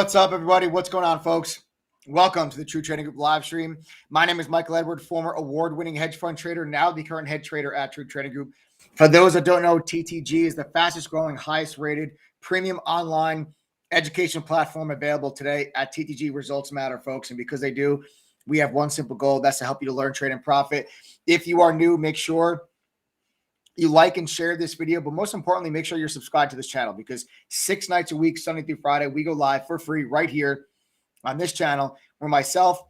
What's up, everybody? What's going on, folks? Welcome to the True Trading Group live stream. My name is Michael Edward, former award-winning hedge fund trader, now the current head trader at True Trading Group. For those that don't know, TTG is the fastest growing, highest rated premium online education platform available today. At TTG, results matter, folks. And because they do, we have one simple goal. That's to help you to learn, trade, and profit. If you are new, make sure you like and share this video, but most importantly, make sure you're subscribed to this channel because 6 nights a week, Sunday through Friday, we go live for free right here on this channel where myself,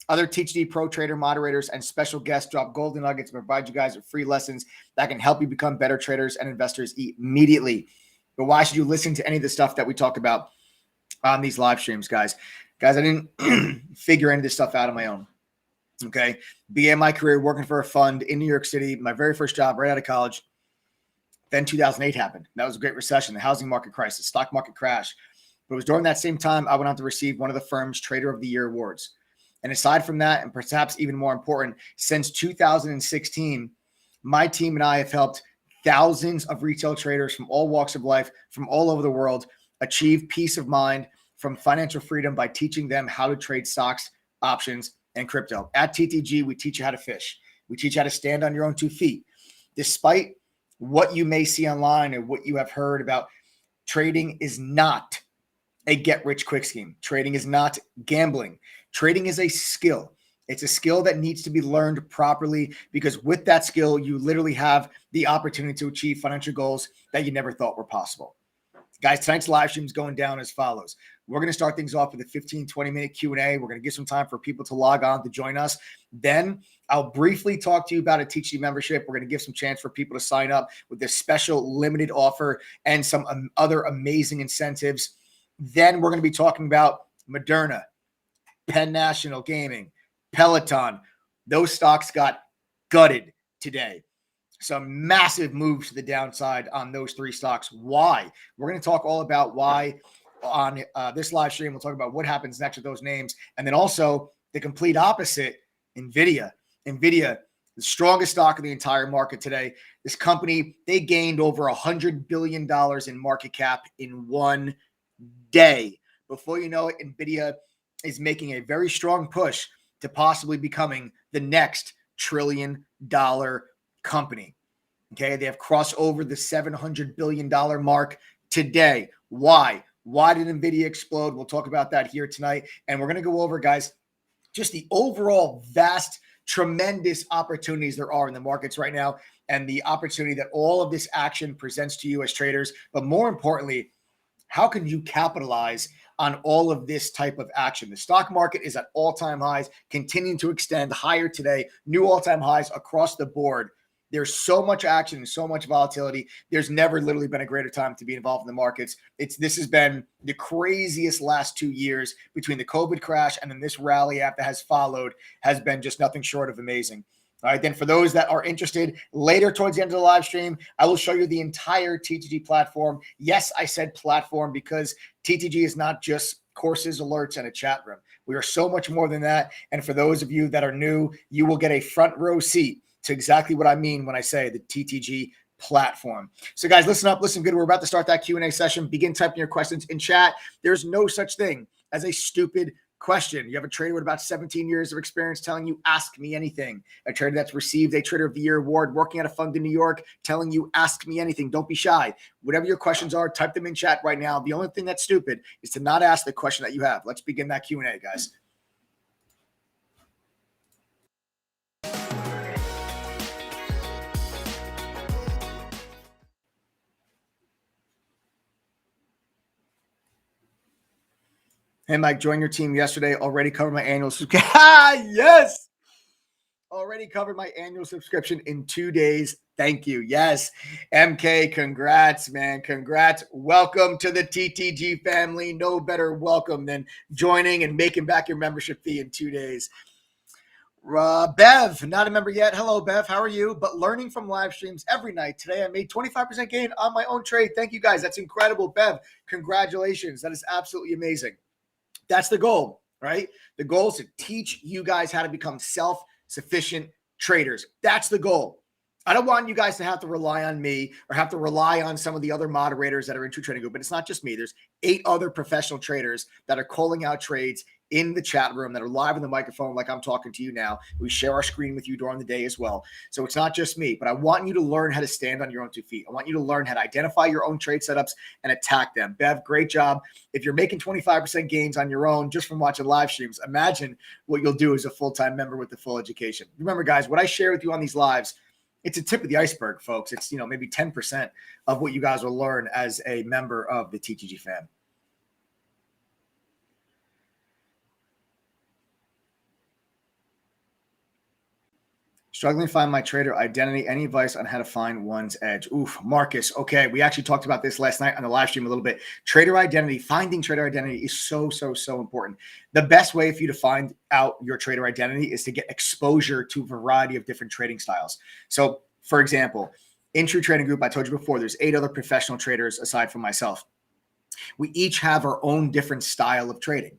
other TTG Pro Trader moderators, and special guests drop golden nuggets and provide you guys with free lessons that can help you become better traders and investors immediately. But why should you listen to any of the stuff that we talk about on these live streams, guys? Guys, I didn't figure any of this stuff out on my own. Okay. Began my career working for a fund in New York City, my very first job right out of college. Then 2008 happened. That was a great recession, the housing market crisis, stock market crash. But it was during that same time I went on to receive one of the firm's Trader of the Year awards. And aside from that, and perhaps even more important, since 2016, my team and I have helped thousands of retail traders from all walks of life, from all over the world, achieve peace of mind from financial freedom by teaching them how to trade stocks, options, and crypto. At TTG, we teach you how to fish. We teach you how to stand on your own 2 feet. Despite what you may see online or what you have heard about, trading is not a get-rich-quick scheme. Trading is not gambling. Trading is a skill. It's a skill that needs to be learned properly because with that skill, you literally have the opportunity to achieve financial goals that you never thought were possible. Guys, tonight's live stream is going down as follows. We're going to start things off with a 15, 20-minute Q&A. We're going to give some time for people to log on to join us. Then I'll briefly talk to you about a TTG membership. We're going to give some chance for people to sign up with this special limited offer and some other amazing incentives. Then we're going to be talking about Moderna, Penn National Gaming, Peloton. Those stocks got gutted today. Some massive moves to the downside on those 3 stocks. Why? We're going to talk all about why on this live stream. We'll talk about what happens next with those names. And then also the complete opposite, Nvidia. Nvidia, the strongest stock in the entire market today. This company, they gained over $100 billion in market cap in one day. Before you know it, Nvidia is making a very strong push to possibly becoming the next trillion-dollar company. Okay, they have crossed over the $700 billion mark today. Why? Why did Nvidia explode? We'll talk about that here tonight. And we're going to go over, guys, just the overall vast, tremendous opportunities there are in the markets right now and the opportunity that all of this action presents to you as traders. But more importantly, how can you capitalize on all of this type of action? The stock market is at all-time highs, continuing to extend higher today, new all-time highs across the board. There's so much action and so much volatility. There's never literally been a greater time to be involved in the markets. This has been the craziest last 2 years between the COVID crash and then this rally after has followed has been just nothing short of amazing. All right, then for those that are interested, later towards the end of the live stream, I will show you the entire TTG platform. Yes, I said platform because TTG is not just courses, alerts, and a chat room. We are so much more than that. And for those of you that are new, you will get a front row seat to exactly what I mean when I say the TTG platform. So guys, listen up, listen good. We're about to start that Q&A session. Begin typing your questions in chat. There's no such thing as a stupid question. You have a trader with about 17 years of experience telling you, ask me anything. A trader that's received a Trader of the Year award, working at a fund in New York, telling you, ask me anything. Don't be shy. Whatever your questions are, type them in chat right now. The only thing that's stupid is to not ask the question that you have. Let's begin that Q&A, guys. Hey, Mike, joined your team yesterday. Already covered my annual subscription. Yes. Already covered my annual subscription in 2 days. Thank you. Yes. MK, congrats, man. Congrats. Welcome to the TTG family. No better welcome than joining and making back your membership fee in 2 days. Bev, not a member yet. Hello, Bev. How are you? But learning from live streams every night. Today, I made 25% gain on my own trade. Thank you, guys. That's incredible. Bev, congratulations. That is absolutely amazing. That's the goal, right? The goal is to teach you guys how to become self-sufficient traders. That's the goal. I don't want you guys to have to rely on me or have to rely on some of the other moderators that are in True Trading Group. But it's not just me. There's 8 other professional traders that are calling out trades in the chat room that are live on the microphone like I'm talking to you now. We share our screen with you during the day as well. So it's not just me, but I want you to learn how to stand on your own 2 feet. I want you to learn how to identify your own trade setups and attack them. Bev, great job. If you're making 25% gains on your own just from watching live streams, imagine what you'll do as a full-time member with the full education. Remember, guys, what I share with you on these lives, it's a tip of the iceberg, folks. It's, maybe 10% of what you guys will learn as a member of the TTG fam. Struggling to find my trader identity. Any advice on how to find one's edge? Oof, Marcus. Okay, we actually talked about this last night on the live stream a little bit. Trader identity, finding trader identity is so important. The best way for you to find out your trader identity is to get exposure to a variety of different trading styles. So, for example, in True Trading Group, I told you before, there's 8 other professional traders aside from myself. We each have our own different style of trading.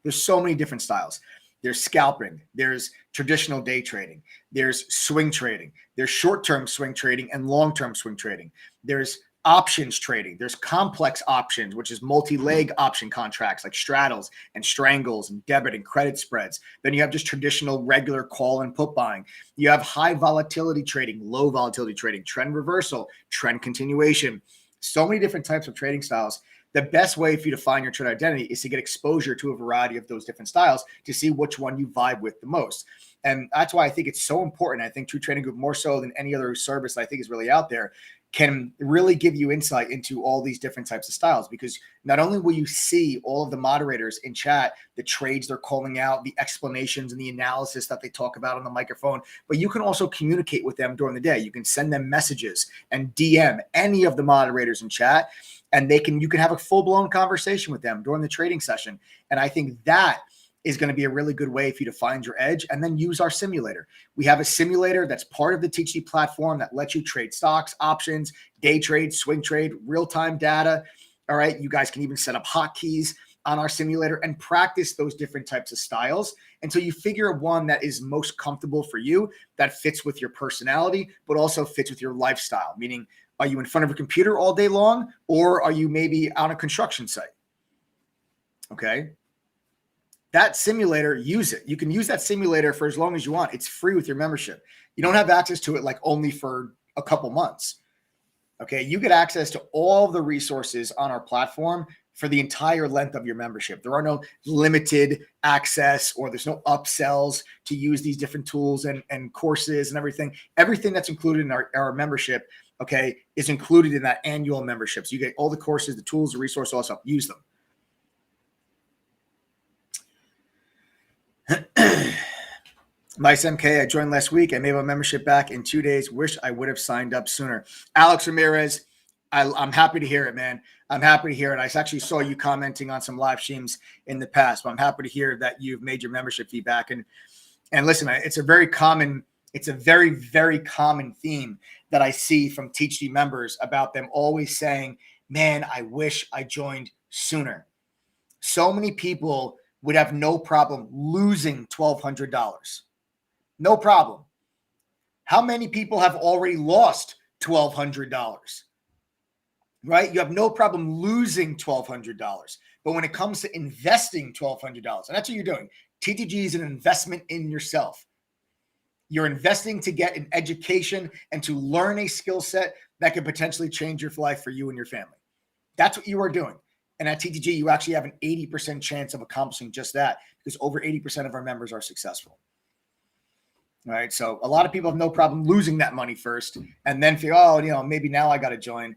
There's so many different styles. There's scalping, there's traditional day trading, there's swing trading, there's short-term swing trading and long-term swing trading. There's options trading. There's complex options, which is multi-leg option contracts like straddles and strangles and debit and credit spreads. Then you have just traditional regular call and put buying. You have high volatility trading, low volatility trading, trend reversal, trend continuation. So many different types of trading styles. The best way for you to find your trade identity is to get exposure to a variety of those different styles to see which one you vibe with the most. And that's why I think it's so important. I think True Trading Group, more so than any other service I think is really out there, can really give you insight into all these different types of styles, because not only will you see all of the moderators in chat, the trades they're calling out, the explanations and the analysis that they talk about on the microphone, but you can also communicate with them during the day. You can send them messages and DM any of the moderators in chat, and you can have a full-blown conversation with them during the trading session. And I think that is going to be a really good way for you to find your edge, and then use our simulator. We have a simulator that's part of the TTG platform that lets you trade stocks, options, day trade, swing trade, real-time data. All right. You guys can even set up hotkeys on our simulator and practice those different types of styles until you figure one that is most comfortable for you, that fits with your personality, but also fits with your lifestyle. Meaning, are you in front of a computer all day long, or are you maybe on a construction site? Okay. That simulator, use it. You can use that simulator for as long as you want. It's free with your membership. You don't have access to it like only for a couple months. Okay. You get access to all the resources on our platform for the entire length of your membership. There are no limited access, or there's no upsells to use these different tools and courses and everything. Everything that's included in our membership, okay, is included in that annual membership. So you get all the courses, the tools, the resources, all stuff. Use them. Mice MK, I joined last week. I made my membership back in 2 days. Wish I would have signed up sooner. Alex Ramirez, I'm happy to hear it, man. I'm happy to hear it. I actually saw you commenting on some live streams in the past, but I'm happy to hear that you've made your membership feedback. And listen, it's a very, very common theme that I see from TTG members about them always saying, man, I wish I joined sooner. So many people would have no problem losing $1,200. No problem. How many people have already lost $1,200? Right? You have no problem losing $1,200. But when it comes to investing $1,200, and that's what you're doing, TTG is an investment in yourself. You're investing to get an education and to learn a skill set that could potentially change your life for you and your family. That's what you are doing. And at TTG, you actually have an 80% chance of accomplishing just that, because over 80% of our members are successful. All right. So a lot of people have no problem losing that money first and then feel, oh, maybe now I got to join.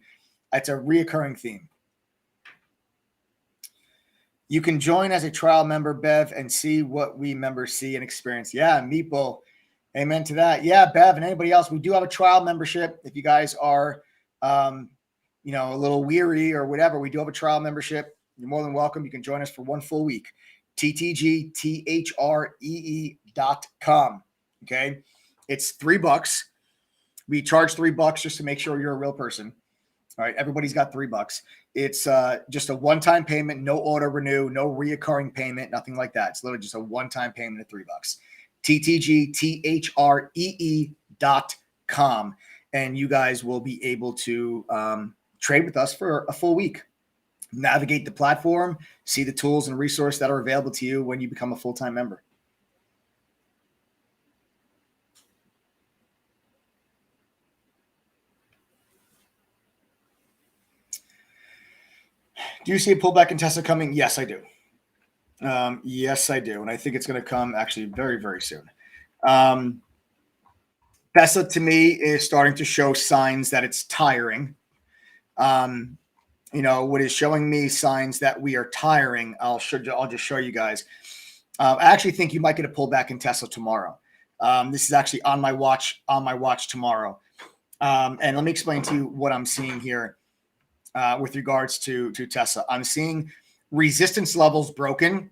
It's a reoccurring theme. You can join as a trial member, Bev, and see what we members see and experience. Yeah, Meeple. Amen to that. Yeah, Bev and anybody else, we do have a trial membership. If you guys are, a little weary or whatever, we do have a trial membership. You're more than welcome. You can join us for 1 full week. TTGTHREE.com. Okay. It's $3. We charge $3 just to make sure you're a real person. All right. Everybody's got $3. It's just a one-time payment, no auto renew, no reoccurring payment, nothing like that. It's literally just a one-time payment of $3. TTGTHREE.com. truetradingroup.com, and you guys will be able to trade with us for a full week. Navigate the platform, see the tools and resources that are available to you when you become a full-time member. Do you see a pullback in Tesla coming? Yes, I do. Yes, I do. And I think it's going to come actually very, very soon. Tesla, to me, is starting to show signs that it's tiring. What is showing me signs that we are tiring, I'll just show you guys. I actually think you might get a pullback in Tesla tomorrow. This is actually on my watch tomorrow. And let me explain to you what I'm seeing here with regards to Tesla. I'm seeing resistance levels broken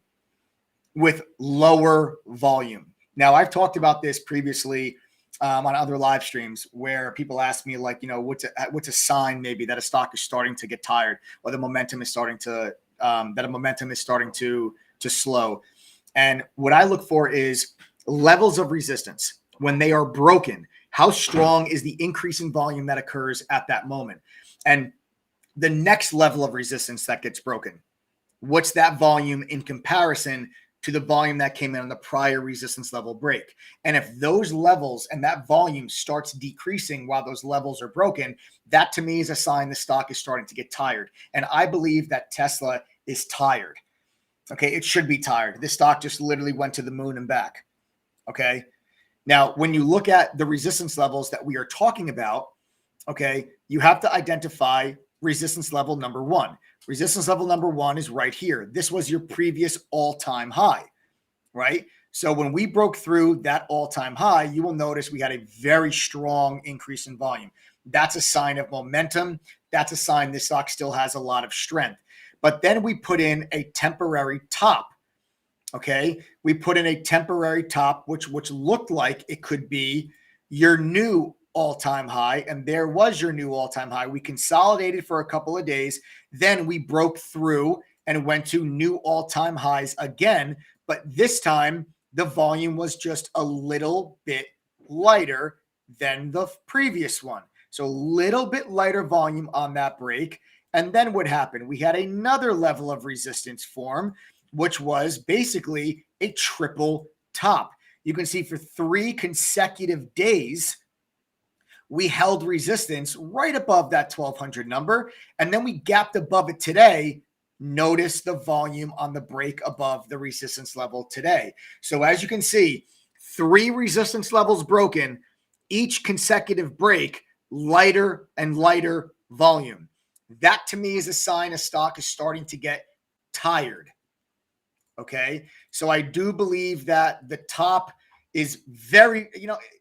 with lower volume. Now, I've talked about this previously on other live streams where people ask me, like, what's a sign maybe that a stock is starting to get tired, or the momentum is starting to slow. And what I look for is levels of resistance. When they are broken, how strong is the increase in volume that occurs at that moment? And the next level of resistance that gets broken, what's that volume in comparison to the volume that came in on the prior resistance level break? And if those levels and that volume starts decreasing while those levels are broken, that to me is a sign the stock is starting to get tired. And I believe that Tesla is tired. Okay, it should be tired. This stock just literally went to the moon and back. Okay, now when you look at the resistance levels that we are talking about, okay, you have to identify resistance level number one. Resistance level number one is right here. This was your previous all-time high, right? So when we broke through that all-time high, you will notice we had a very strong increase in volume. That's a sign of momentum. That's a sign this stock still has a lot of strength. But then we put in a temporary top, okay? We put in a temporary top, which looked like it could be your new all-time high, and there was your new all-time high. We consolidated for a couple of days, then we broke through and went to new all-time highs again, but this time the volume was just a little bit lighter than the previous one. So a little bit lighter volume on that break. And then what happened? We had another level of resistance form, which was basically a triple top. You can see for 3 consecutive days, we held resistance right above that 1200 number, and then we gapped above it today. Notice the volume on the break above the resistance level today. So as you can see, 3 resistance levels broken, each consecutive break, lighter and lighter volume. That to me is a sign a stock is starting to get tired. Okay, so I do believe that the top is very,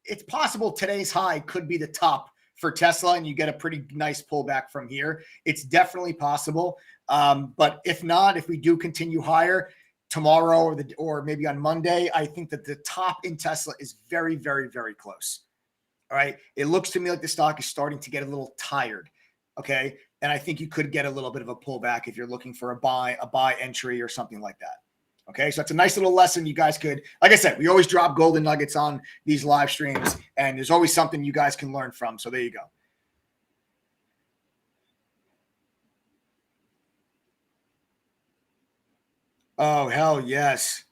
it's possible today's high could be the top for Tesla and you get a pretty nice pullback from here. It's definitely possible. But if not, if we do continue higher tomorrow or maybe on Monday, I think that the top in Tesla is very, very, very close. All right. It looks to me like the stock is starting to get a little tired. Okay. And I think you could get a little bit of a pullback if you're looking for a buy entry or something like that. Okay, so it's a nice little lesson you guys could, like I said, we always drop golden nuggets on these live streams, and there's always something you guys can learn from. So there you go. Oh, hell yes.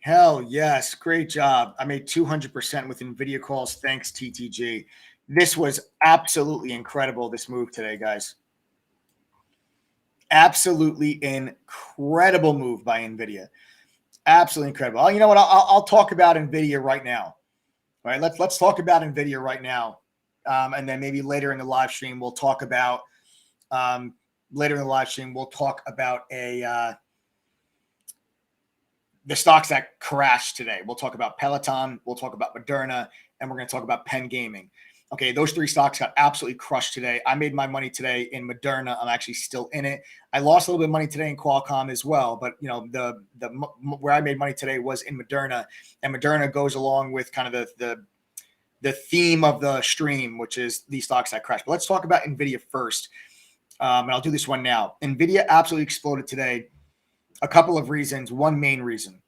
Hell yes. Great job. I made 200% with NVIDIA calls. Thanks, TTG. This was absolutely incredible, this move today, guys. Absolutely incredible move by NVIDIA. Absolutely incredible. Oh, you know what? I'll talk about NVIDIA right now. All right, let's talk about NVIDIA right now, and then maybe later in the live stream we'll talk about the stocks that crashed today. We'll talk about Peloton, we'll talk about Moderna, and we're going to talk about Penn Gaming. Okay, those 3 stocks got absolutely crushed today. I made my money today in Moderna. I'm actually still in it. I lost a little bit of money today in Qualcomm as well, but the where I made money today was in Moderna, and Moderna goes along with kind of the theme of the stream, which is these stocks that crashed. But let's talk about NVIDIA first, and I'll do this one now. NVIDIA absolutely exploded today. A couple of reasons. One main reason.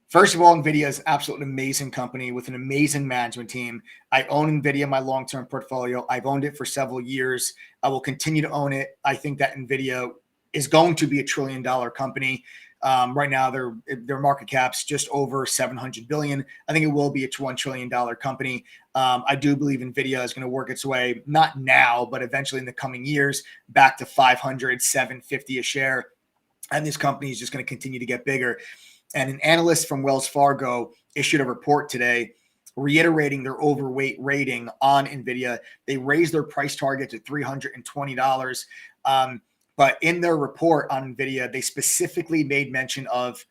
First of all, NVIDIA is absolutely an amazing company with an amazing management team. I own NVIDIA, my long-term portfolio. I've owned it for several years. I will continue to own it. I think that NVIDIA is going to be $1 trillion company. Right now, their market cap's just over 700 billion. I think it will be a $1 trillion company. I do believe NVIDIA is going to work its way, not now, but eventually in the coming years, back to 500, 750 a share. And this company is just going to continue to get bigger. And an analyst from Wells Fargo issued a report today reiterating their overweight rating on NVIDIA. They raised their price target to $320. But in their report on NVIDIA, they specifically made mention of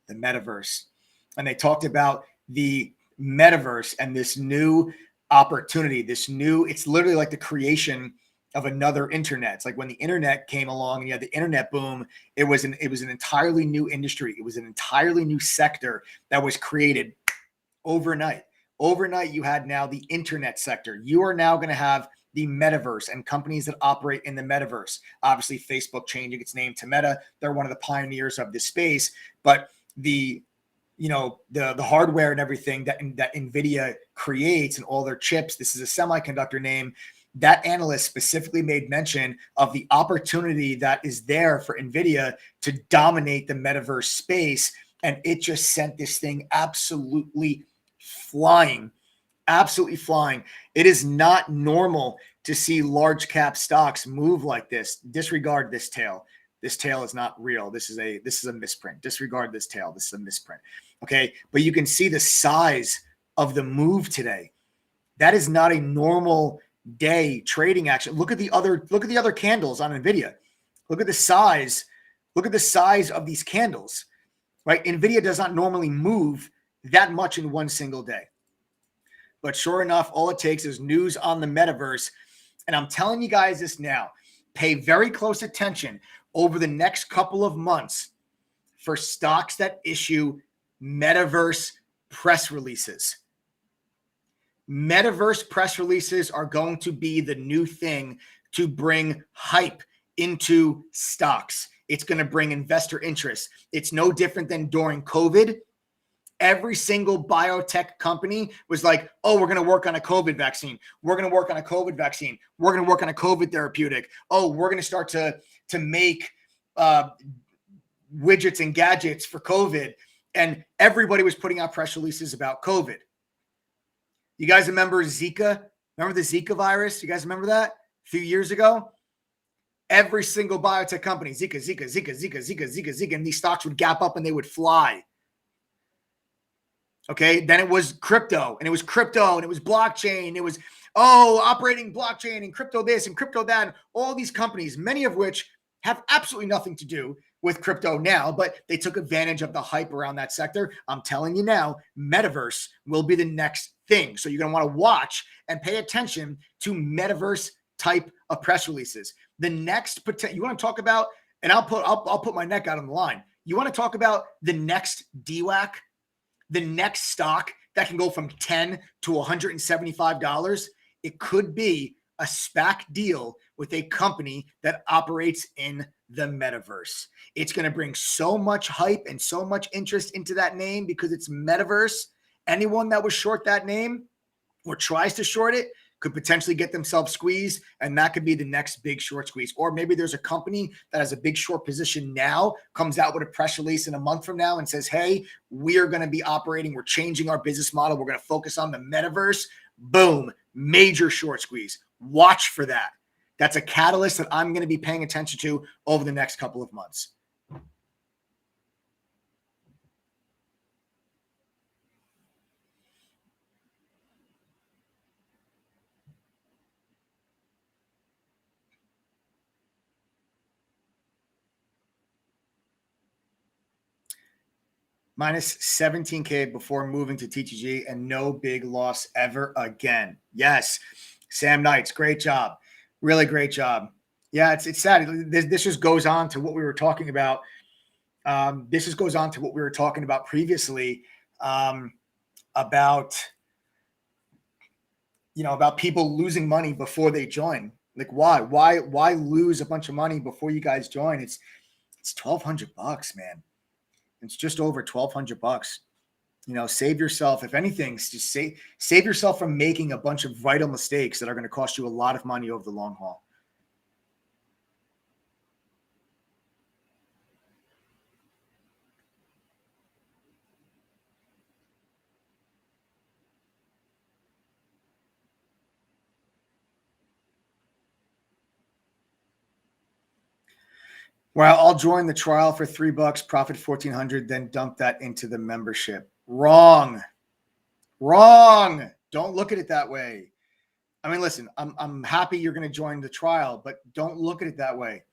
the metaverse. And they talked about the metaverse and this new opportunity, it's literally like the creation of another internet. It's like when the internet came along and you had the internet boom, it was an entirely new industry. It was an entirely new sector that was created overnight. Overnight, you had now the internet sector. You are now going to have the metaverse and companies that operate in the metaverse. Obviously, Facebook changing its name to Meta. They're one of the pioneers of this space. But the hardware and everything that NVIDIA creates and all their chips, this is a semiconductor name. That analyst specifically made mention of the opportunity that is there for NVIDIA to dominate the metaverse space. And it just sent this thing absolutely flying. Absolutely flying. It is not normal to see large cap stocks move like this. Disregard this tail. This tail is not real. This is a misprint. Disregard this tail. This is a misprint. Okay. But you can see the size of the move today. That is not a normal day trading action. Look at the other candles on NVIDIA. Look at the size. Look at the size of these candles, right? NVIDIA does not normally move that much in one single day. But sure enough, all it takes is news on the metaverse. And I'm telling you guys this now, pay very close attention over the next couple of months for stocks that issue metaverse press releases. Metaverse press releases are going to be the new thing to bring hype into stocks. It's going to bring investor interest. It's no different than during COVID. Every single biotech company was like, oh, we're going to work on a COVID vaccine. We're going to work on a COVID vaccine. We're going to work on a COVID therapeutic. Oh, we're going to start to make widgets and gadgets for COVID. And everybody was putting out press releases about COVID. You guys remember Zika? Remember the Zika virus? You guys remember that a few years ago? Every single biotech company, Zika, and these stocks would gap up and they would fly. Okay, then it was crypto, and it was blockchain. It was, operating blockchain and crypto this and crypto that. And all these companies, many of which have absolutely nothing to do with crypto now, but they took advantage of the hype around that sector. I'm telling you now, metaverse will be the next thing. So you're going to want to watch and pay attention to metaverse type of press releases. The next, you want to talk about, and I'll put my neck out on the line. You want to talk about the next DWAC, the next stock that can go from $10 to $175? It could be a SPAC deal with a company that operates in the metaverse. It's going to bring so much hype and so much interest into that name because it's metaverse. Anyone that was short that name or tries to short it could potentially get themselves squeezed, and that could be the next big short squeeze. Or maybe there's a company that has a big short position now, comes out with a press release in a month from now and says, hey, we are going to be operating, we're changing our business model, we're going to focus on the metaverse. Boom, major short squeeze. Watch for that. That's a catalyst that I'm going to be paying attention to over the next couple of months. Minus 17K before moving to TTG and no big loss ever again. Yes. Sam Knights, great job. Really great job. Yeah, it's sad. This just goes on to what we were talking about. This just goes on to what we were talking about previously about people losing money before they join. Like why lose a bunch of money before you guys join? It's $1,200, man. It's just over $1,200. Save yourself. If anything, just save yourself from making a bunch of vital mistakes that are going to cost you a lot of money over the long haul. Well, I'll join the trial for $3, profit 1,400, then dump that into the membership. Wrong. Don't look at it that way. I mean, listen, I'm happy you're going to join the trial, but don't look at it that way.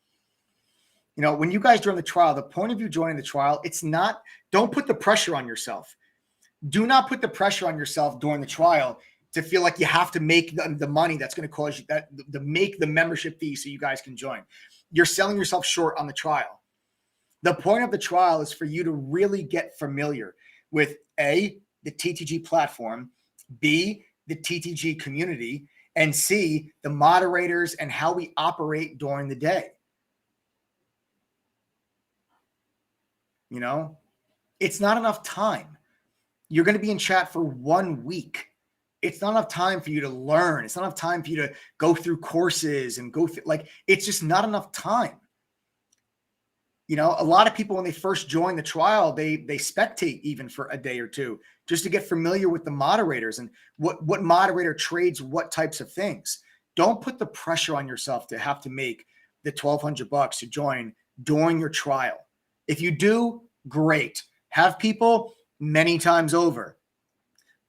When you guys join the trial, the point of you joining the trial, don't put the pressure on yourself. Do not put the pressure on yourself during the trial to feel like you have to make the money that's going to cause you to make the membership fee so you guys can join. You're selling yourself short on the trial. The point of the trial is for you to really get familiar with A, the TTG platform, B, the TTG community, and C, the moderators and how we operate during the day. It's not enough time. You're going to be in chat for 1 week. It's not enough time for you to learn. It's not enough time for you to go through courses and go through, it's just not enough time. A lot of people, when they first join the trial, they spectate even for a day or two just to get familiar with the moderators and what moderator trades what types of things. Don't put the pressure on yourself to have to make the $1,200 to join during your trial. If you do, great. Have people many times over.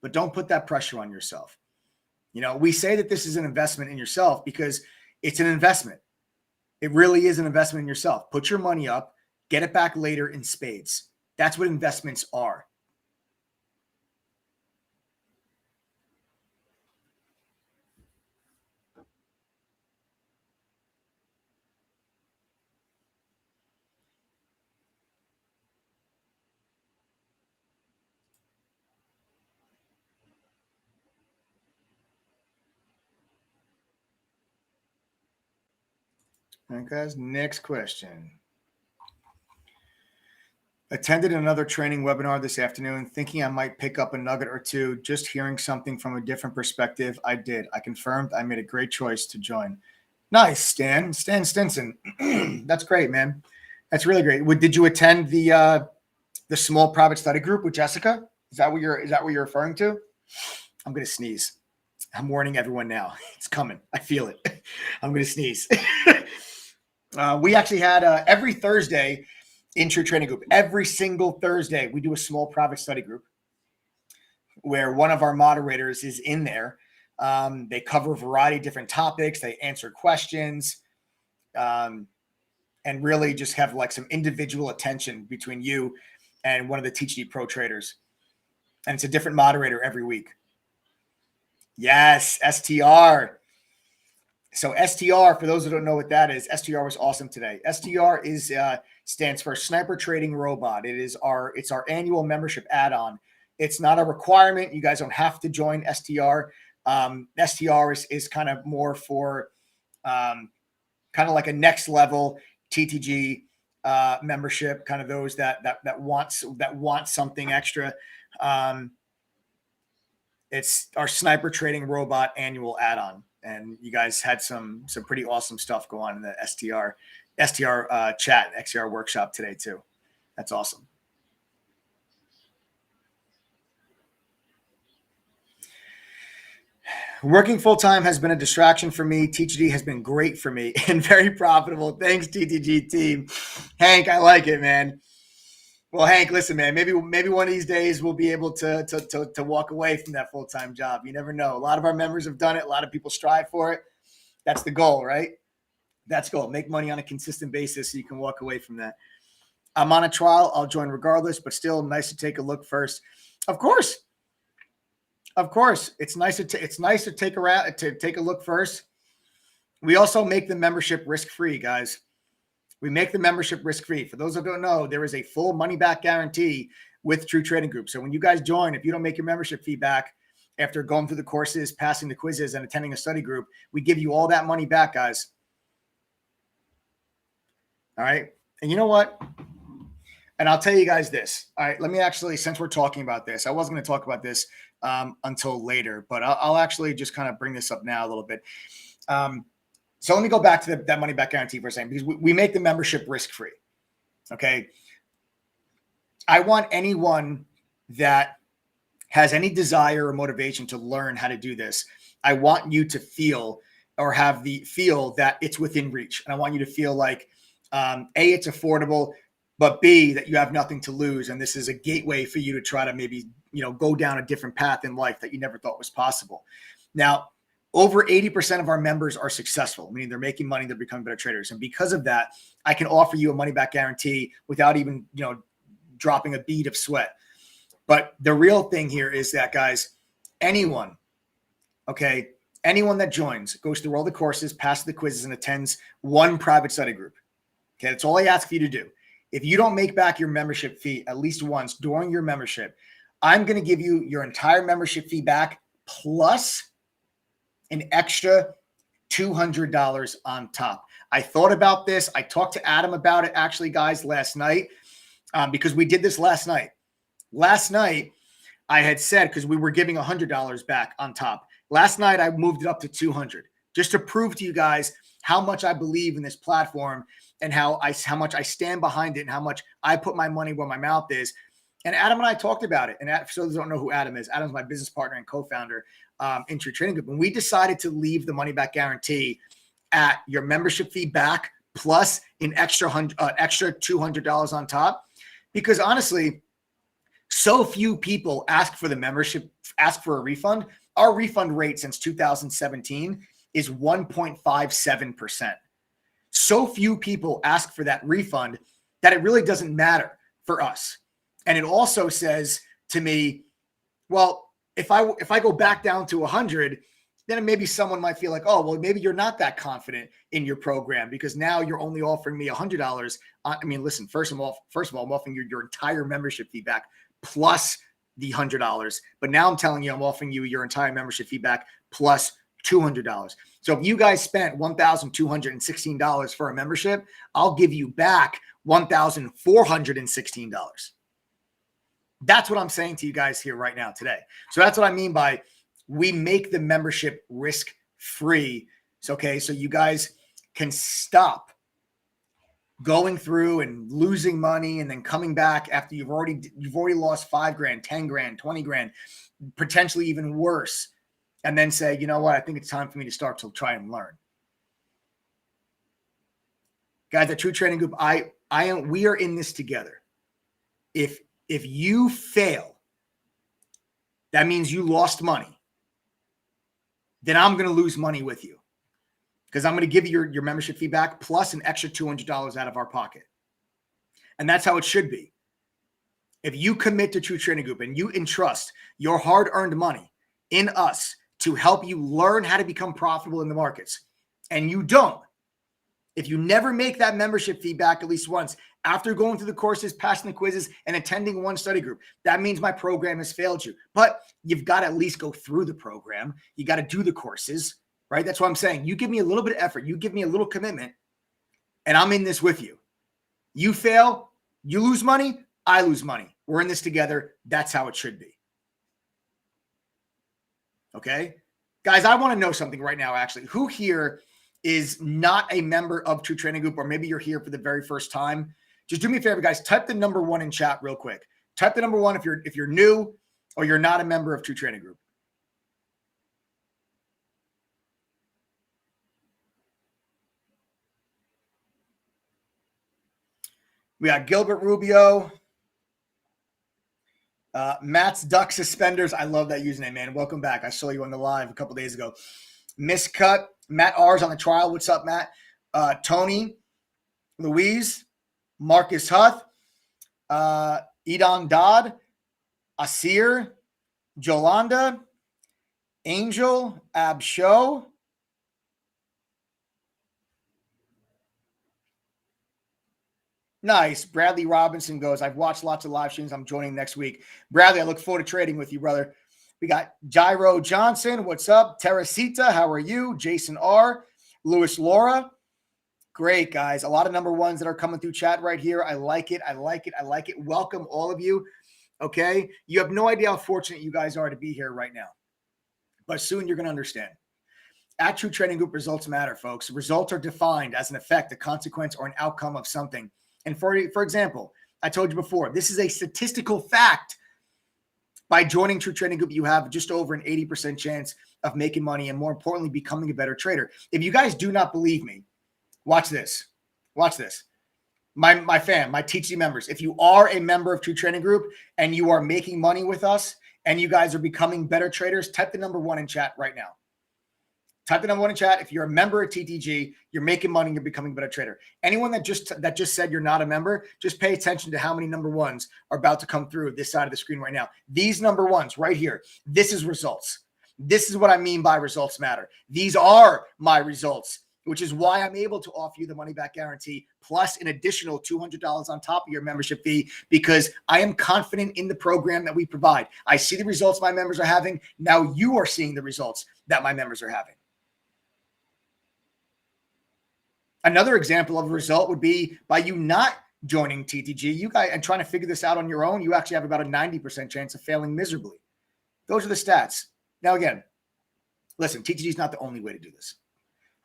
But don't put that pressure on yourself. We say that this is an investment in yourself because it's an investment. It really is an investment in yourself. Put your money up, get it back later in spades. That's what investments are. All right, guys, next question. Attended another training webinar this afternoon, thinking I might pick up a nugget or two. Just hearing something from a different perspective, I did. I confirmed I made a great choice to join. Nice, Stan Stinson. That's great, man. That's really great. Did you attend the small private study group with Jessica? Is that what you're referring to? I'm gonna sneeze. I'm warning everyone now. It's coming. I feel it. I'm gonna sneeze. We actually had every Thursday in True Training Group. Every single Thursday, we do a small private study group where one of our moderators is in there. They cover a variety of different topics. They answer questions, and really just have some individual attention between you and one of the TTG Pro traders. And it's a different moderator every week. Yes, STR. So STR, for those who don't know what that is, STR was awesome today. STR stands for Sniper Trading Robot. It's our annual membership add-on. It's not a requirement. You guys don't have to join STR. STR is kind of more for kind of like a next level TTG membership, kind of those that want something extra. It's our Sniper Trading Robot annual add-on. And you guys had some pretty awesome stuff go on in the STR chat, XTR workshop today too. That's awesome. Working full-time has been a distraction for me. TTG has been great for me and very profitable. Thanks, TTG team. Hank, I like it, man. Well, Hank, listen, man, maybe one of these days we'll be able to walk away from that full-time job. You never know. A lot of our members have done it. A lot of people strive for it. That's the goal, right? That's the goal. Make money on a consistent basis so you can walk away from that. I'm on a trial. I'll join regardless, but still nice to take a look first. Of course. It's nice to take a look first. We also make the membership risk-free, guys. We make the membership risk-free. For those who don't know, there is a full money-back guarantee with True Trading Group. So when you guys join, if you don't make your membership fee back after going through the courses, passing the quizzes, and attending a study group, we give you all that money back, guys. All right. And you know what? And I'll tell you guys this. All right, let me actually, since we're talking about this, I wasn't going to talk about this until later, but I'll actually just kind of bring this up now a little bit. So let me go back to that money back guarantee for a second, because we make the membership risk-free. Okay. I want anyone that has any desire or motivation to learn how to do this, I want you to feel or have the feel that it's within reach. And I want you to feel like, A, it's affordable, but B, that you have nothing to lose. And this is a gateway for you to try to maybe, go down a different path in life that you never thought was possible. Now, over 80% of our members are successful, meaning they're making money, they're becoming better traders. And because of that, I can offer you a money back guarantee without even, dropping a bead of sweat. But the real thing here is that, guys, anyone that joins, goes through all the courses, passes the quizzes, and attends one private study group. Okay, that's all I ask for you to do. If you don't make back your membership fee at least once during your membership, I'm going to give you your entire membership fee back plus an extra $200 on top. I thought about this. I talked to Adam about it, actually, guys, last night, because we did this last night. Last night, I had said, because we were giving $100 back on top. Last night, I moved it up to $200 just to prove to you guys how much I believe in this platform and how much I stand behind it and how much I put my money where my mouth is. And Adam and I talked about it. And for those who don't know who Adam is, Adam's my business partner and co-founder in True Trading Group. And we decided to leave the money back guarantee at your membership fee back plus an extra $200 on top, because honestly, so few people ask for the membership, ask for a refund. Our refund rate since 2017 is 1.57%. So few people ask for that refund that it really doesn't matter for us. And it also says to me, well, if I go back down to 100, then maybe someone might feel like, oh, well, maybe you're not that confident in your program because now you're only offering me $100. I mean, listen, first of all, I'm offering you your entire membership fee back plus the $100. But now I'm telling you, I'm offering you your entire membership fee back plus $200. So if you guys spent $1,216 for a membership, I'll give you back $1,416. That's what I'm saying to you guys here right now today. So that's what I mean by we make the membership risk free. So, okay, so you guys can stop going through and losing money and then coming back after you've already lost $5,000, $10,000, $20,000, potentially even worse, and then say, you know what, I think it's time for me to start to try and learn. Guys, at True Trading Group, we are in this together. If you fail, that means you lost money. Then I'm going to lose money with you because I'm going to give you your membership fee back plus an extra $200 out of our pocket. And that's how it should be. If you commit to True Trading Group and you entrust your hard-earned money in us to help you learn how to become profitable in the markets, and you don't, if you never make that membership fee back at least once after going through the courses, passing the quizzes, and attending one study group, that means my program has failed you. But you've got to at least go through the program. You got to do the courses, right? That's what I'm saying. You give me a little bit of effort. You give me a little commitment, and I'm in this with you. You fail, you lose money, I lose money. We're in this together. That's how it should be. Okay? Guys, I want to know something right now, actually. Who here is not a member of True Trading Group, or maybe you're here for the very first time? Just do me a favor, guys. Type the number 1 in chat real quick. Type the number 1 if you're new or you're not a member of True Trading Group. We got Gilbert Rubio. Matt's Duck Suspenders. I love that username, man. Welcome back. I saw you on the live a couple days ago. Miscut. Matt R's on the trial. What's up, Matt? Tony. Louise. Marcus Huth. Edon Dodd. Asir. Jolanda. Angel. Absho. Nice. Bradley Robinson goes, I've watched lots of live streams. I'm joining next week. Bradley, I look forward to trading with you, brother. We got Gyro Johnson. What's up? Teresita, how are you? Jason R. Louis Laura. Great, guys. A lot of number ones that are coming through chat right here. I like it. I like it. I like it. Welcome, all of you. Okay. You have no idea how fortunate you guys are to be here right now, but soon you're going to understand. At True Trading Group, results matter, folks. Results are defined as an effect, a consequence, or an outcome of something. And for example, I told you before, this is a statistical fact. By joining True Trading Group, you have just over an 80% chance of making money and, more importantly, becoming a better trader. If you guys do not believe me, watch this. Watch this. My fam, my TTG members, if you are a member of True Trading Group and you are making money with us and you guys are becoming better traders, type the number 1 in chat right now. Type the number 1 in chat. If you're a member of TTG, you're making money, you're becoming a better trader. Anyone that just said you're not a member, just pay attention to how many number 1s are about to come through this side of the screen right now. These number 1s right here, this is results. This is what I mean by results matter. These are my results, which is why I'm able to offer you the money back guarantee plus an additional $200 on top of your membership fee, because I am confident in the program that we provide. I see the results my members are having. Now you are seeing the results that my members are having. Another example of a result would be by you not joining TTG. You guys and trying to figure this out on your own, you actually have about a 90% chance of failing miserably. Those are the stats. Now, again, listen, TTG is not the only way to do this.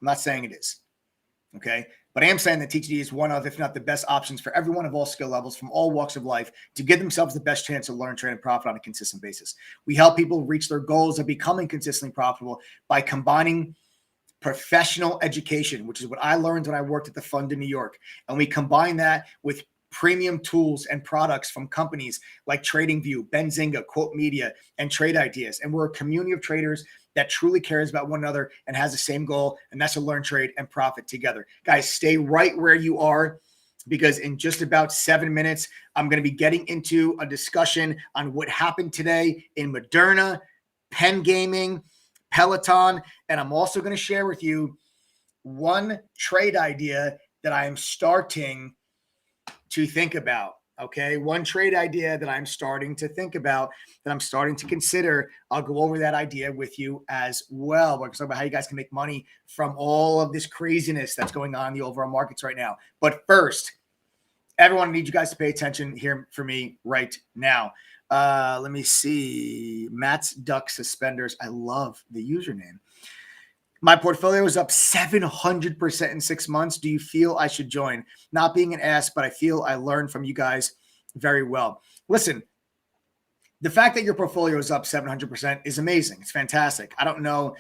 I'm not saying it is, okay? But I am saying that TTG is one of, if not the best options for everyone of all skill levels from all walks of life to give themselves the best chance to learn, trade, and profit on a consistent basis. We help people reach their goals of becoming consistently profitable by combining professional education, which is what I learned when I worked at the fund in New York. And we combine that with premium tools and products from companies like TradingView, Benzinga, Quote Media, and Trade Ideas. And we're a community of traders that truly cares about one another and has the same goal, and that's to learn, trade, and profit together. Guys, stay right where you are, because in just about 7 minutes, I'm going to be getting into a discussion on what happened today in Moderna, Penn Gaming, Peloton, and I'm also going to share with you one trade idea that I am starting to think about. Okay, one trade idea that I'm starting to think about, that I'm starting to consider. I'll go over that idea with you as well. We're going to talk about how you guys can make money from all of this craziness that's going on in the overall markets right now. But first, everyone, I need you guys to pay attention here for me right now. Let me see. Matt's Duck Suspenders. I love the username. My portfolio is up 700% in 6 months. Do you feel I should join? Not being an ass, but I feel I learned from you guys very well. Listen, the fact that your portfolio is up 700% is amazing. It's fantastic. I don't know,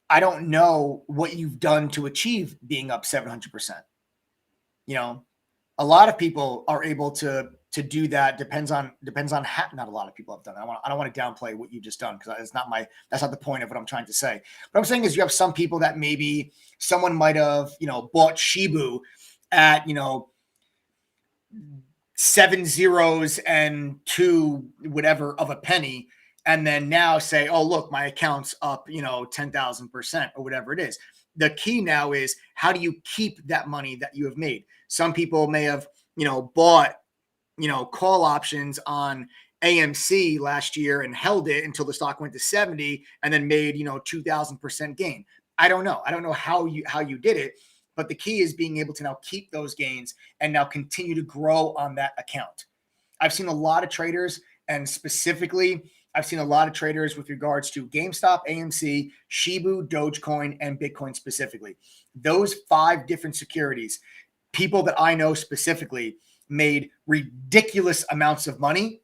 I don't know what you've done to achieve being up 700%. A lot of people are able to do that. Depends on how, not a lot of people have done that. I don't want to downplay what you've just done, because that's not the point of what I'm trying to say. What I'm saying is you have some people that maybe someone might have, bought Shibu at, 7 zeros and 2 whatever of a penny, and then now say, oh, look, my account's up, 10,000% or whatever it is. The key now is, how do you keep that money that you have made? Some people may have, bought, call options on AMC last year and held it until the stock went to 70 and then made, 2,000% gain. I don't know. I don't know how you did it, but the key is being able to now keep those gains and now continue to grow on that account. I've seen a lot of traders, and specifically, I've seen a lot of traders with regards to GameStop, AMC, Shibu, Dogecoin, and Bitcoin specifically. Those 5 different securities, people that I know specifically made ridiculous amounts of money.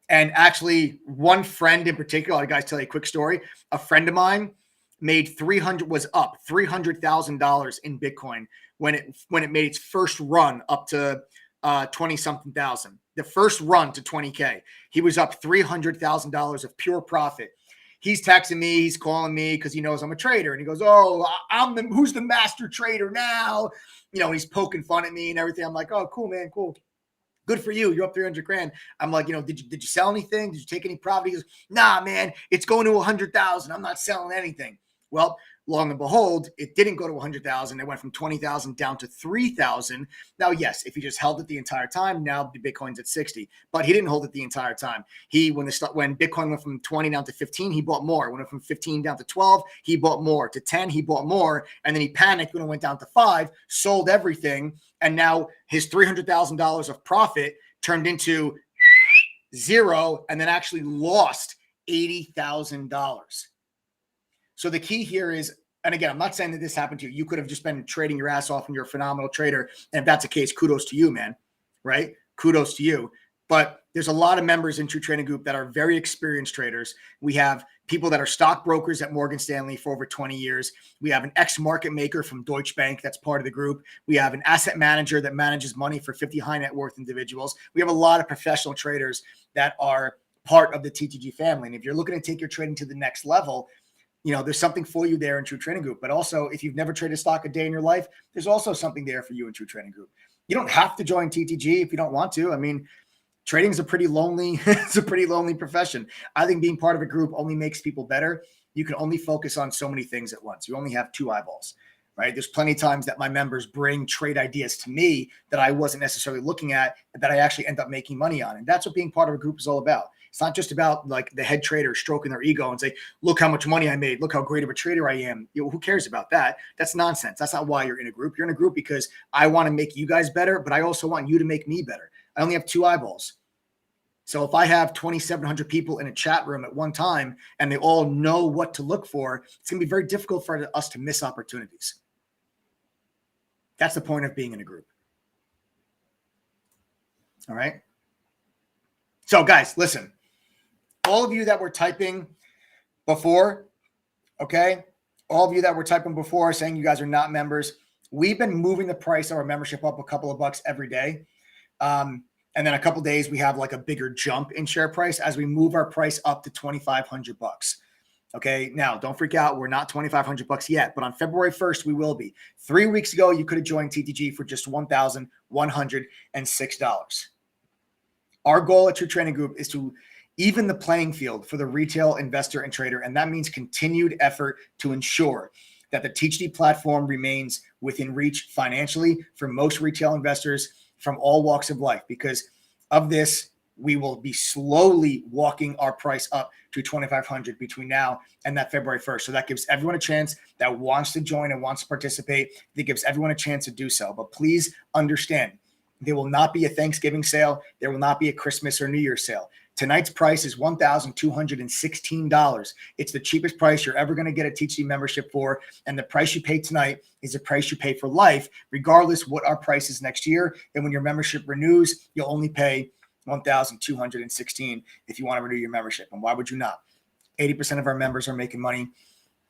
And actually, one friend in particular, I'll guys tell you a quick story. A friend of mine was up $300,000 in Bitcoin when it made its first run up to 20-something thousand. The first run to 20K. He was up $300,000 of pure profit. He's texting me, he's calling me because he knows I'm a trader. And he goes, oh, who's the master trader now? He's poking fun at me and everything. I'm like, oh, cool, man, cool. Good for you. You're up 300 grand. I'm like, did you sell anything? Did you take any profit? He goes, nah, man, it's going to 100,000. I'm not selling anything. Well, long and behold, it didn't go to 100,000. It went from 20,000 down to 3,000. Now, yes, if he just held it the entire time, now the Bitcoin's at 60. But he didn't hold it the entire time. When Bitcoin went from 20 down to 15, he bought more. When it went from 15 down to 12, he bought more. To 10, he bought more. And then he panicked when it went down to 5, sold everything. And now his $300,000 of profit turned into zero, and then actually lost $80,000. So the key here is, and again, I'm not saying that this happened to you. You could have just been trading your ass off and you're a phenomenal trader. And if that's the case, kudos to you, man, right? Kudos to you. But there's a lot of members in True Trading Group that are very experienced traders. We have people that are stockbrokers at Morgan Stanley for over 20 years. We have an ex-market maker from Deutsche Bank that's part of the group. We have an asset manager that manages money for 50 high net worth individuals. We have a lot of professional traders that are part of the TTG family. And if you're looking to take your trading to the next level, there's something for you there in True Trading Group. But also, if you've never traded stock a day in your life, there's also something there for you in True Trading Group. You don't have to join TTG if you don't want to. I mean, trading is a pretty lonely, it's a pretty lonely profession. I think being part of a group only makes people better. You can only focus on so many things at once. You only have 2 eyeballs, right? There's plenty of times that my members bring trade ideas to me that I wasn't necessarily looking at, that I actually end up making money on. And that's what being part of a group is all about. It's not just about like the head trader stroking their ego and say, look how much money I made. Look how great of a trader I am. Who cares about that? That's nonsense. That's not why you're in a group. You're in a group because I want to make you guys better, but I also want you to make me better. I only have 2 eyeballs. So if I have 2,700 people in a chat room at one time and they all know what to look for, it's going to be very difficult for us to miss opportunities. That's the point of being in a group. All right. So guys, listen, all of you that were typing before, okay, all of you that were typing before saying you guys are not members, we've been moving the price of our membership up a couple of bucks every day. And then a couple of days we have like a bigger jump in share price as we move our price up to 2,500 bucks. Okay. Now don't freak out. We're not 2,500 bucks yet, but on February 1st, we will be. 3 weeks ago, you could have joined TTG for just $1,106. Our goal at True Trading Group is to even the playing field for the retail investor and trader. And that means continued effort to ensure that the TTG platform remains within reach financially for most retail investors from all walks of life. Because of this, we will be slowly walking our price up to 2,500 between now and that February 1st. So that gives everyone a chance that wants to join and wants to participate. That gives everyone a chance to do so. But please understand, there will not be a Thanksgiving sale. There will not be a Christmas or New Year's sale. Tonight's price is $1,216. It's the cheapest price you're ever going to get a TTG membership for. And the price you pay tonight is the price you pay for life, regardless what our price is next year. And when your membership renews, you'll only pay $1,216 if you want to renew your membership. And why would you not? 80% of our members are making money.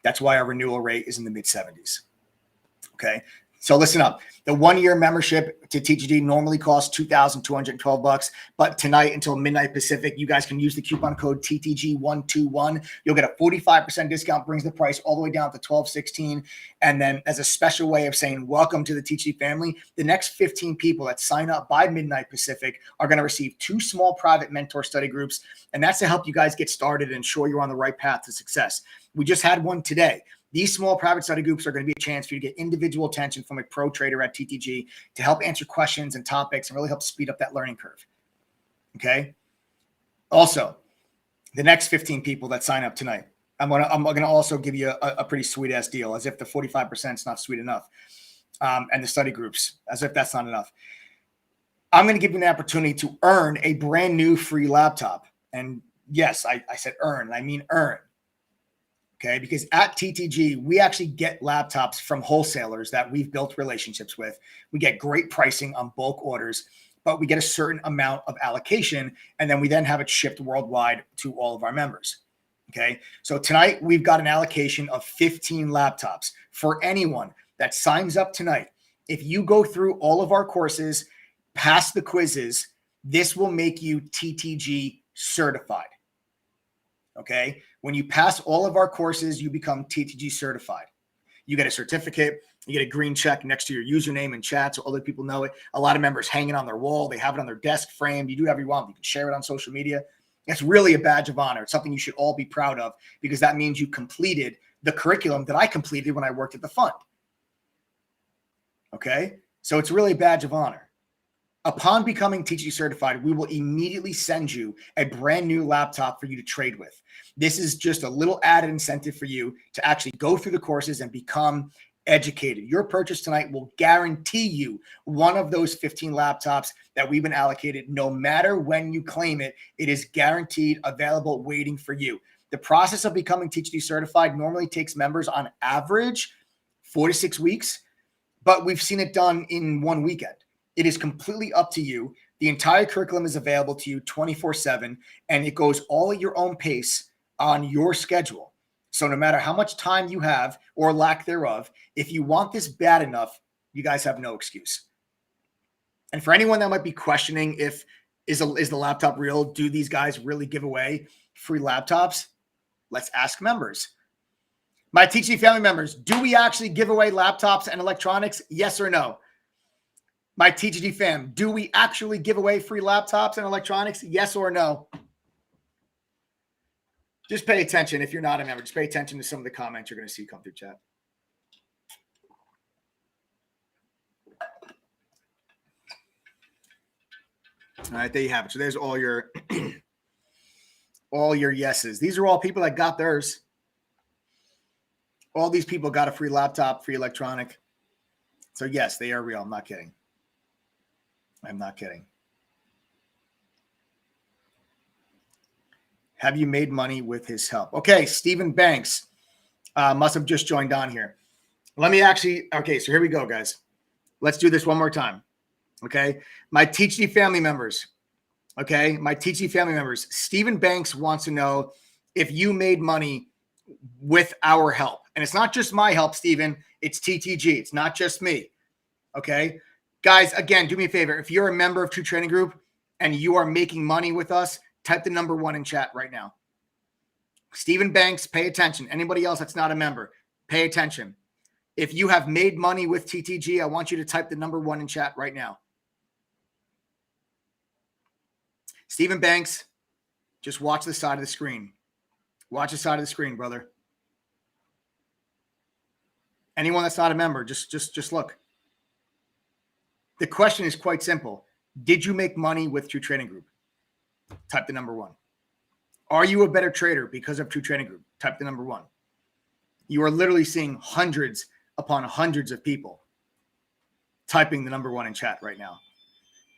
That's why our renewal rate is in the mid-70s. Okay. So listen up. The 1-year membership to TTG normally costs $2,212, but tonight until midnight Pacific, you guys can use the coupon code TTG121. You'll get a 45% discount, brings the price all the way down to $1,216. And then as a special way of saying welcome to the TTG family, the next 15 people that sign up by midnight Pacific are going to receive 2 small private mentor study groups. And that's to help you guys get started and ensure you're on the right path to success. We just had one today. These small private study groups are going to be a chance for you to get individual attention from a pro trader at TTG to help answer questions and topics and really help speed up that learning curve. Okay. Also, the next 15 people that sign up tonight, I'm gonna also give you a pretty sweet ass deal, as if the 45% is not sweet enough, and the study groups, as if that's not enough. I'm going to give you an opportunity to earn a brand new free laptop. And yes, I said earn. I mean earn. Okay, because at TTG, we actually get laptops from wholesalers that we've built relationships with. We get great pricing on bulk orders, but we get a certain amount of allocation, and then we have it shipped worldwide to all of our members. Okay, so tonight we've got an allocation of 15 laptops for anyone that signs up tonight. If you go through all of our courses, pass the quizzes, this will make you TTG certified. Okay. When you pass all of our courses, you become TTG certified. You get a certificate, you get a green check next to your username in chat so other people know it. A lot of members hang it on their wall. They have it on their desk framed. You do whatever you want. You can share it on social media. It's really a badge of honor. It's something you should all be proud of because that means you completed the curriculum that I completed when I worked at the fund. Okay, so it's really a badge of honor. Upon becoming TTG certified, we will immediately send you a brand new laptop for you to trade with. This is just a little added incentive for you to actually go through the courses and become educated. Your purchase tonight will guarantee you one of those 15 laptops that we've been allocated. No matter when you claim it, it is guaranteed available, waiting for you. The process of becoming TTG certified normally takes members on average 4 to 6 weeks, but we've seen it done in 1 weekend. It is completely up to you. The entire curriculum is available to you 24/7, and it goes all at your own pace on your schedule. So no matter how much time you have or lack thereof, if you want this bad enough, you guys have no excuse. And for anyone that might be questioning if is the laptop real, do these guys really give away free laptops? Let's ask members. My TTG family members, do we actually give away laptops and electronics? Yes or no? My TTG fam, do we actually give away free laptops and electronics? Yes or no? Just pay attention if you're not a member. Just pay attention to some of the comments you're going to see come through chat. All right, there you have it. So there's all your all your yeses. These are all people that got theirs. All these people got a free laptop, free electronic. So yes, they are real. I'm not kidding. I'm not kidding. Have you made money with his help? Okay, Stephen Banks must have just joined on here. Let me actually, okay, so here we go, guys. Let's do this one more time, okay? My TTG family members, okay? My TTG family members. Stephen Banks wants to know if you made money with our help. And it's not just my help, Stephen. It's TTG. It's not just me, okay? Guys, again, do me a favor. If you're a member of True Trading Group and you are making money with us, type the number 1 in chat right now. Stephen Banks, pay attention. Anybody else that's not a member, pay attention. If you have made money with TTG, I want you to type the number 1 in chat right now. Stephen Banks, just watch the side of the screen. Watch the side of the screen, brother. Anyone that's not a member, just look. The question is quite simple. Did you make money with True Trading Group? Type the number 1. Are you a better trader because of True Trading Group? Type the number 1. You are literally seeing hundreds upon hundreds of people typing the number 1 in chat right now.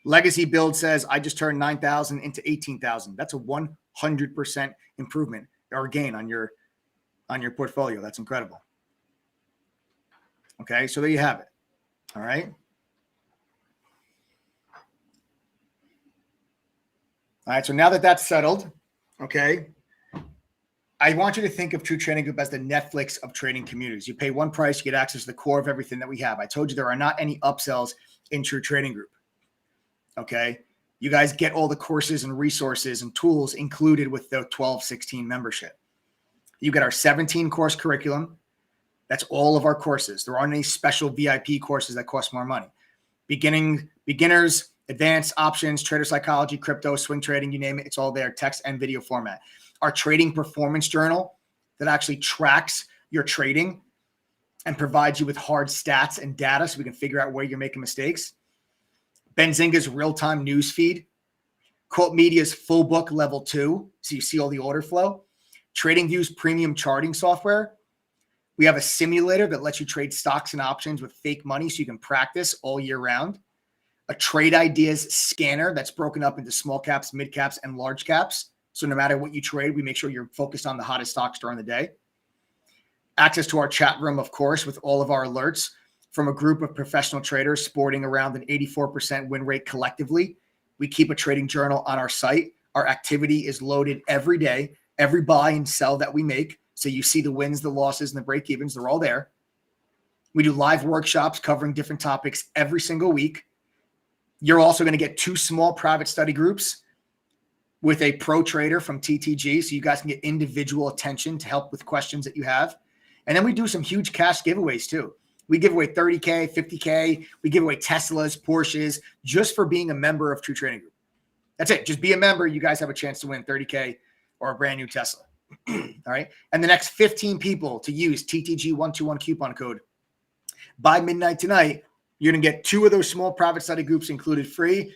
Legacy Build says, I just turned 9,000 into 18,000. That's a 100% improvement or gain on your portfolio. That's incredible. Okay, so there you have it. All right. All right, so now that that's settled, okay, I want you to think of True Trading Group as the Netflix of trading communities. You pay one price, you get access to the core of everything that we have. I told you there are not any upsells in True Trading Group, okay? You guys get all the courses and resources and tools included with the 12/16 membership. You get our 17-course curriculum. That's all of our courses. There aren't any special VIP courses that cost more money. Beginners, advanced, options, trader psychology, crypto, swing trading, you name it, it's all there, text and video format. Our trading performance journal that actually tracks your trading and provides you with hard stats and data so we can figure out where you're making mistakes. Benzinga's real-time news feed. Quote Media's full book level 2, so you see all the order flow. TradingView's premium charting software. We have a simulator that lets you trade stocks and options with fake money so you can practice all year round. A trade ideas scanner that's broken up into small caps, mid caps, and large caps. So no matter what you trade, we make sure you're focused on the hottest stocks during the day. Access to our chat room, of course, with all of our alerts from a group of professional traders sporting around an 84% win rate collectively. We keep a trading journal on our site. Our activity is loaded every day, every buy and sell that we make. So you see the wins, the losses, and the break-evens. They're all there. We do live workshops covering different topics every single week. You're also going to get 2 small private study groups with a pro trader from TTG, so you guys can get individual attention to help with questions that you have. And then we do some huge cash giveaways too. We give away $30K, $50K. We give away Teslas, Porsches, just for being a member of True Trading Group. That's it. Just be a member. You guys have a chance to win $30K or a brand new Tesla. All right. And the next 15 people to use TTG121 coupon code by midnight tonight, you're going to get 2 of those small private study groups included free.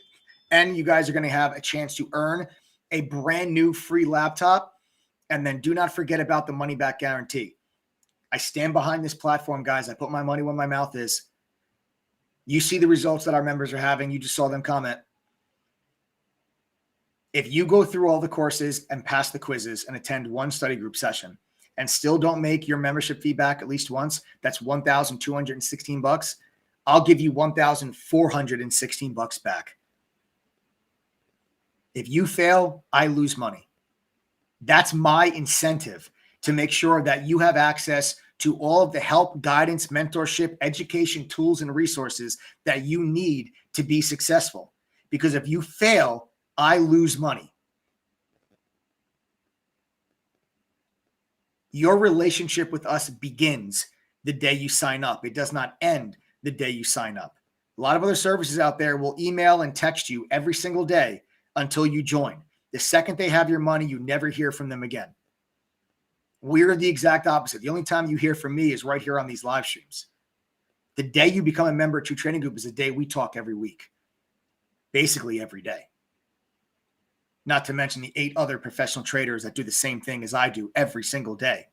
And you guys are going to have a chance to earn a brand new free laptop. And then do not forget about the money back guarantee. I stand behind this platform, guys. I put my money where my mouth is. You see the results that our members are having. You just saw them comment. If you go through all the courses and pass the quizzes and attend one study group session and still don't make your membership fee back at least once, that's $1,216. I'll give you $1,416 back. If you fail, I lose money. That's my incentive to make sure that you have access to all of the help, guidance, mentorship, education, tools, and resources that you need to be successful. Because if you fail, I lose money. Your relationship with us begins the day you sign up. It does not end the day you sign up. A lot of other services out there will email and text you every single day until you join. The second they have your money, you never hear from them again. We're the exact opposite. The only time you hear from me is right here on these live streams. The day you become a member of True Trading Group is the day we talk every week, basically every day. Not to mention the 8 other professional traders that do the same thing as I do every single day.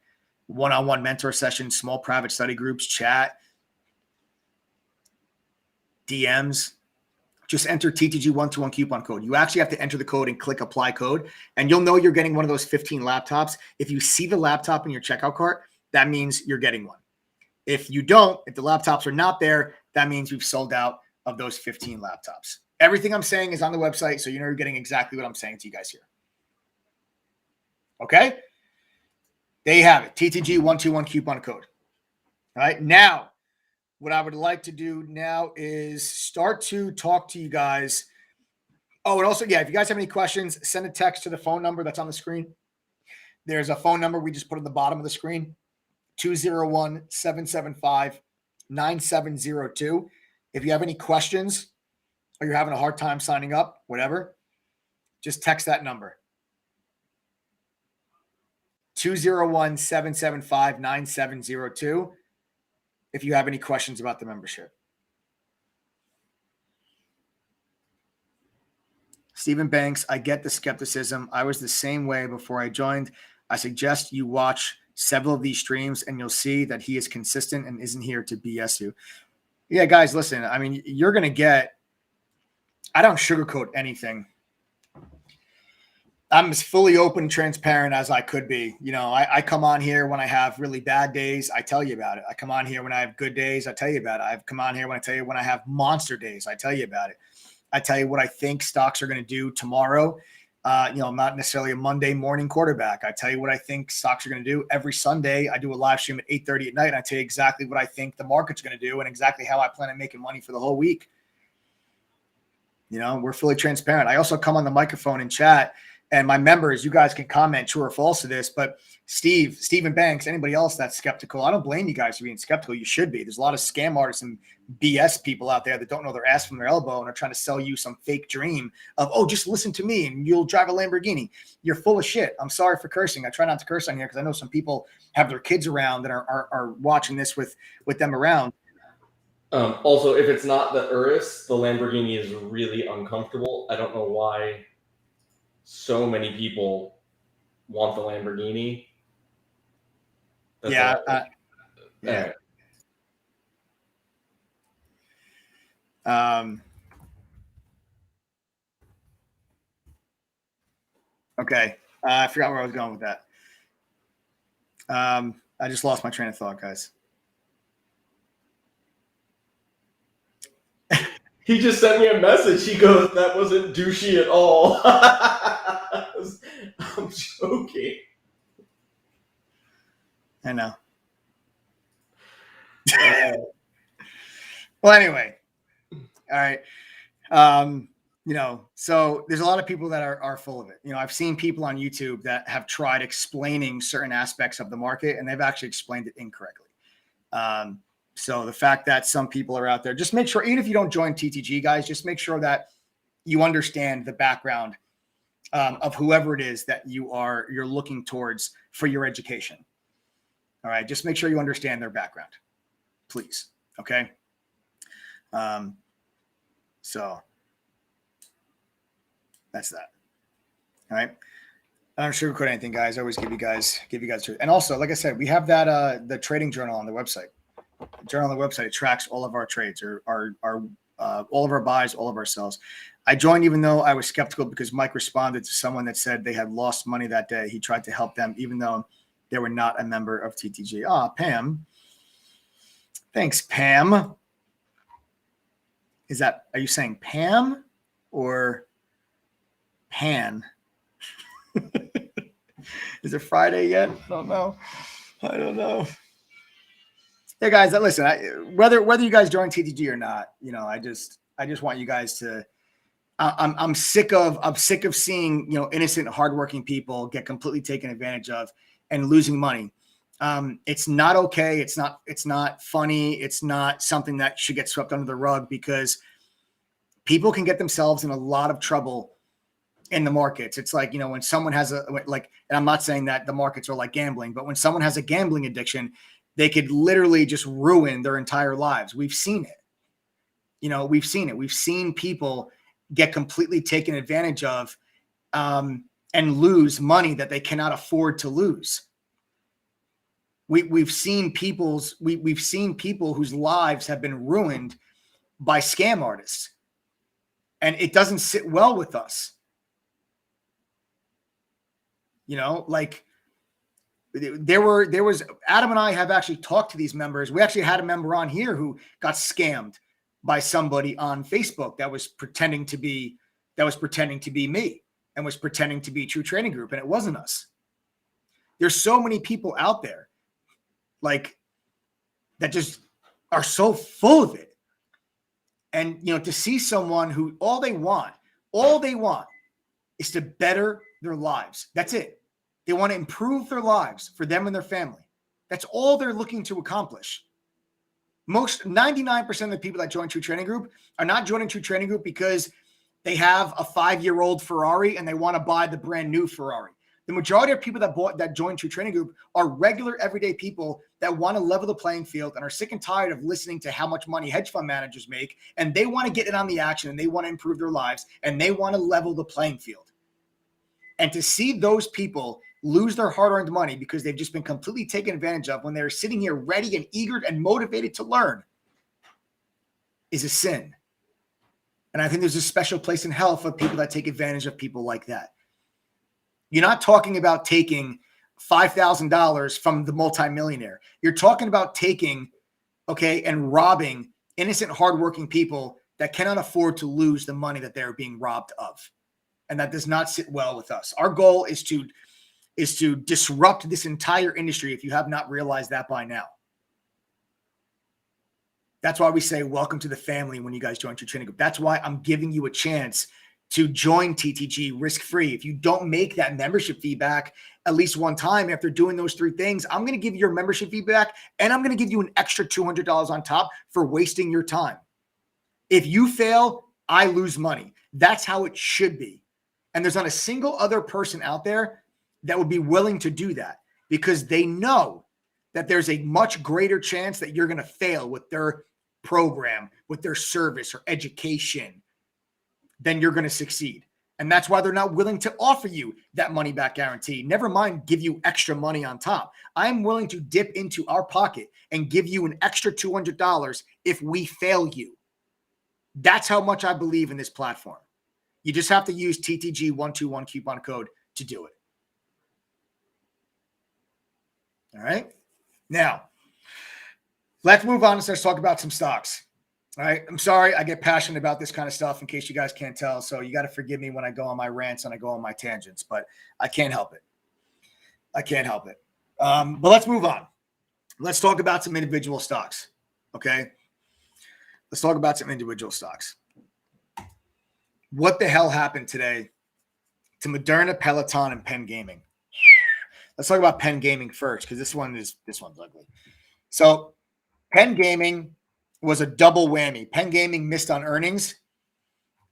One-on-one mentor sessions, small private study groups, chat, DMs. Just enter TTG121 coupon code. You actually have to enter the code and click apply code, and you'll know you're getting one of those 15 laptops. If you see the laptop in your checkout cart, that means you're getting one. If you don't, if the laptops are not there, that means you've sold out of those 15 laptops. Everything I'm saying is on the website, so you know you're getting exactly what I'm saying to you guys here. Okay? There you have it, TTG121 coupon code. All right, now, what I would like to do now is start to talk to you guys. Oh, and also, yeah, if you guys have any questions, send a text to the phone number that's on the screen. There's a phone number we just put at the bottom of the screen, 201-775-9702. If you have any questions or you're having a hard time signing up, whatever, just text that number, 201-775-9702. If you have any questions about the membership. Stephen Banks, I get the skepticism. I was the same way before I joined. I suggest you watch several of these streams and you'll see that he is consistent and isn't here to BS you. Yeah, guys, listen, I mean, you're going to get, I don't sugarcoat anything. I'm as fully open and transparent as I could be. You know, I come on here when I have really bad days. I tell you about it. I come on here when I have good days. I tell you about it. I come on here when I have monster days. I tell you about it. I tell you what I think stocks are going to do tomorrow. You know, I'm not necessarily a Monday morning quarterback. I tell you what I think stocks are going to do every Sunday. I do a live stream at 8:30 at night. And I tell you exactly what I think the market's going to do and exactly how I plan on making money for the whole week. You know, we're fully transparent. I also come on the microphone and chat. And my members, you guys can comment true or false to this, but Stephen Banks, anybody else that's skeptical, I don't blame you guys for being skeptical. You should be. There's a lot of scam artists and BS people out there that don't know their ass from their elbow and are trying to sell you some fake dream of, oh, just listen to me and you'll drive a Lamborghini. You're full of shit. I'm sorry for cursing. I try not to curse on here because I know some people have their kids around that are watching this with them around. Also, if it's not the Urus, the Lamborghini is really uncomfortable. I don't know why so many people want the Lamborghini. Yeah. Okay. I forgot where I was going with that. I just lost my train of thought, guys. He just sent me a message. He goes, that wasn't douchey at all. I'm joking. I know. Well, anyway. All right. You know, so there's a lot of people that are full of it. You know, I've seen people on YouTube that have tried explaining certain aspects of the market and they've actually explained it incorrectly. So the fact that some people are out there, just make sure, even if you don't join TTG, guys, just make sure that you understand the background of whoever it is that you're looking towards for your education. All right, just make sure you understand their background, please. Okay. So that's that. All right. I don't sugarcoat anything, guys. I always give you guys truth. And also, like I said, we have that the trading journal on the website. The journal on the website, it tracks all of our trades, or all of our buys, all of our sells. I joined even though I was skeptical because Mike responded to someone that said they had lost money that day. He tried to help them even though they were not a member of TTG. Ah, Pam. Thanks, Pam. Are you saying Pam or Pan? Is it Friday yet? I don't know. Hey guys, listen. Whether you guys join TTG or not, I just want you guys to. I'm sick of seeing innocent, hardworking people get completely taken advantage of and losing money. It's not okay. It's not funny. It's not something that should get swept under the rug because people can get themselves in a lot of trouble in the markets. It's like, when someone has and I'm not saying that the markets are like gambling, but when someone has a gambling addiction, they could literally just ruin their entire lives. We've seen it. We've seen it. We've seen people get completely taken advantage of and lose money that they cannot afford to lose. We've seen people whose lives have been ruined by scam artists, and it doesn't sit well with us. There was Adam and I have actually talked to these members. We actually had a member on here who got scammed by somebody on Facebook that was pretending to be me and was pretending to be True Trading Group, and it wasn't us. There's so many people out there that just are so full of it. And to see someone who all they want is to better their lives. That's it. They want to improve their lives for them and their family. That's all they're looking to accomplish. 99% of the people that join True Trading Group are not joining True Trading Group because they have a 5-year-old Ferrari and they want to buy the brand new Ferrari. The majority of people that join True Trading Group are regular, everyday people that want to level the playing field and are sick and tired of listening to how much money hedge fund managers make, and they want to get in on the action and they want to improve their lives and they want to level the playing field. And to see those people lose their hard-earned money because they've just been completely taken advantage of when they're sitting here ready and eager and motivated to learn is a sin. And I think there's a special place in hell for people that take advantage of people like that. You're not talking about taking $5,000 from the multimillionaire. You're talking about taking, and robbing innocent, hardworking people that cannot afford to lose the money that they're being robbed of. And that does not sit well with us. Our goal is to disrupt this entire industry if you have not realized that by now. That's why we say welcome to the family when you guys join True Trading Group. That's why I'm giving you a chance to join TTG risk-free. If you don't make that membership fee back at least one time after doing those 3 things, I'm going to give you your membership fee back, and I'm going to give you an extra $200 on top for wasting your time. If you fail, I lose money. That's how it should be. And there's not a single other person out there that would be willing to do that because they know that there's a much greater chance that you're going to fail with their program, with their service or education, than you're going to succeed. And that's why they're not willing to offer you that money back guarantee. Never mind give you extra money on top. I'm willing to dip into our pocket and give you an extra $200 if we fail you. That's how much I believe in this platform. You just have to use TTG121 coupon code to do it. All right. Now, let's move on and start talking about some stocks. All right. I'm sorry. I get passionate about this kind of stuff in case you guys can't tell. So you got to forgive me when I go on my rants and I go on my tangents, but I can't help it. But let's move on. Let's talk about some individual stocks. Okay. Let's talk about some individual stocks. What the hell happened today to Moderna, Peloton, and Penn Gaming? Let's talk about Penn Gaming first, because this one's ugly. So Penn Gaming was a double whammy. Penn Gaming missed on earnings,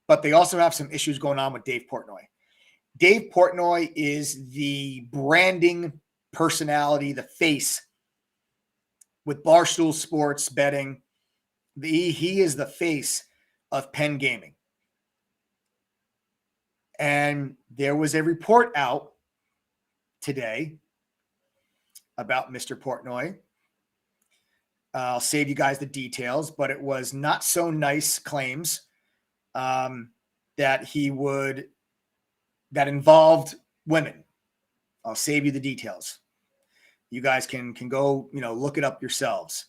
but they also have some issues going on with Dave Portnoy. Dave Portnoy is the branding personality, the face with Barstool Sports betting. He is the face of Penn Gaming. And there was a report out today about Mr. Portnoy. I'll save you guys the details, but it was not so nice claims that involved women. I'll save you the details. You guys can go, look it up yourselves.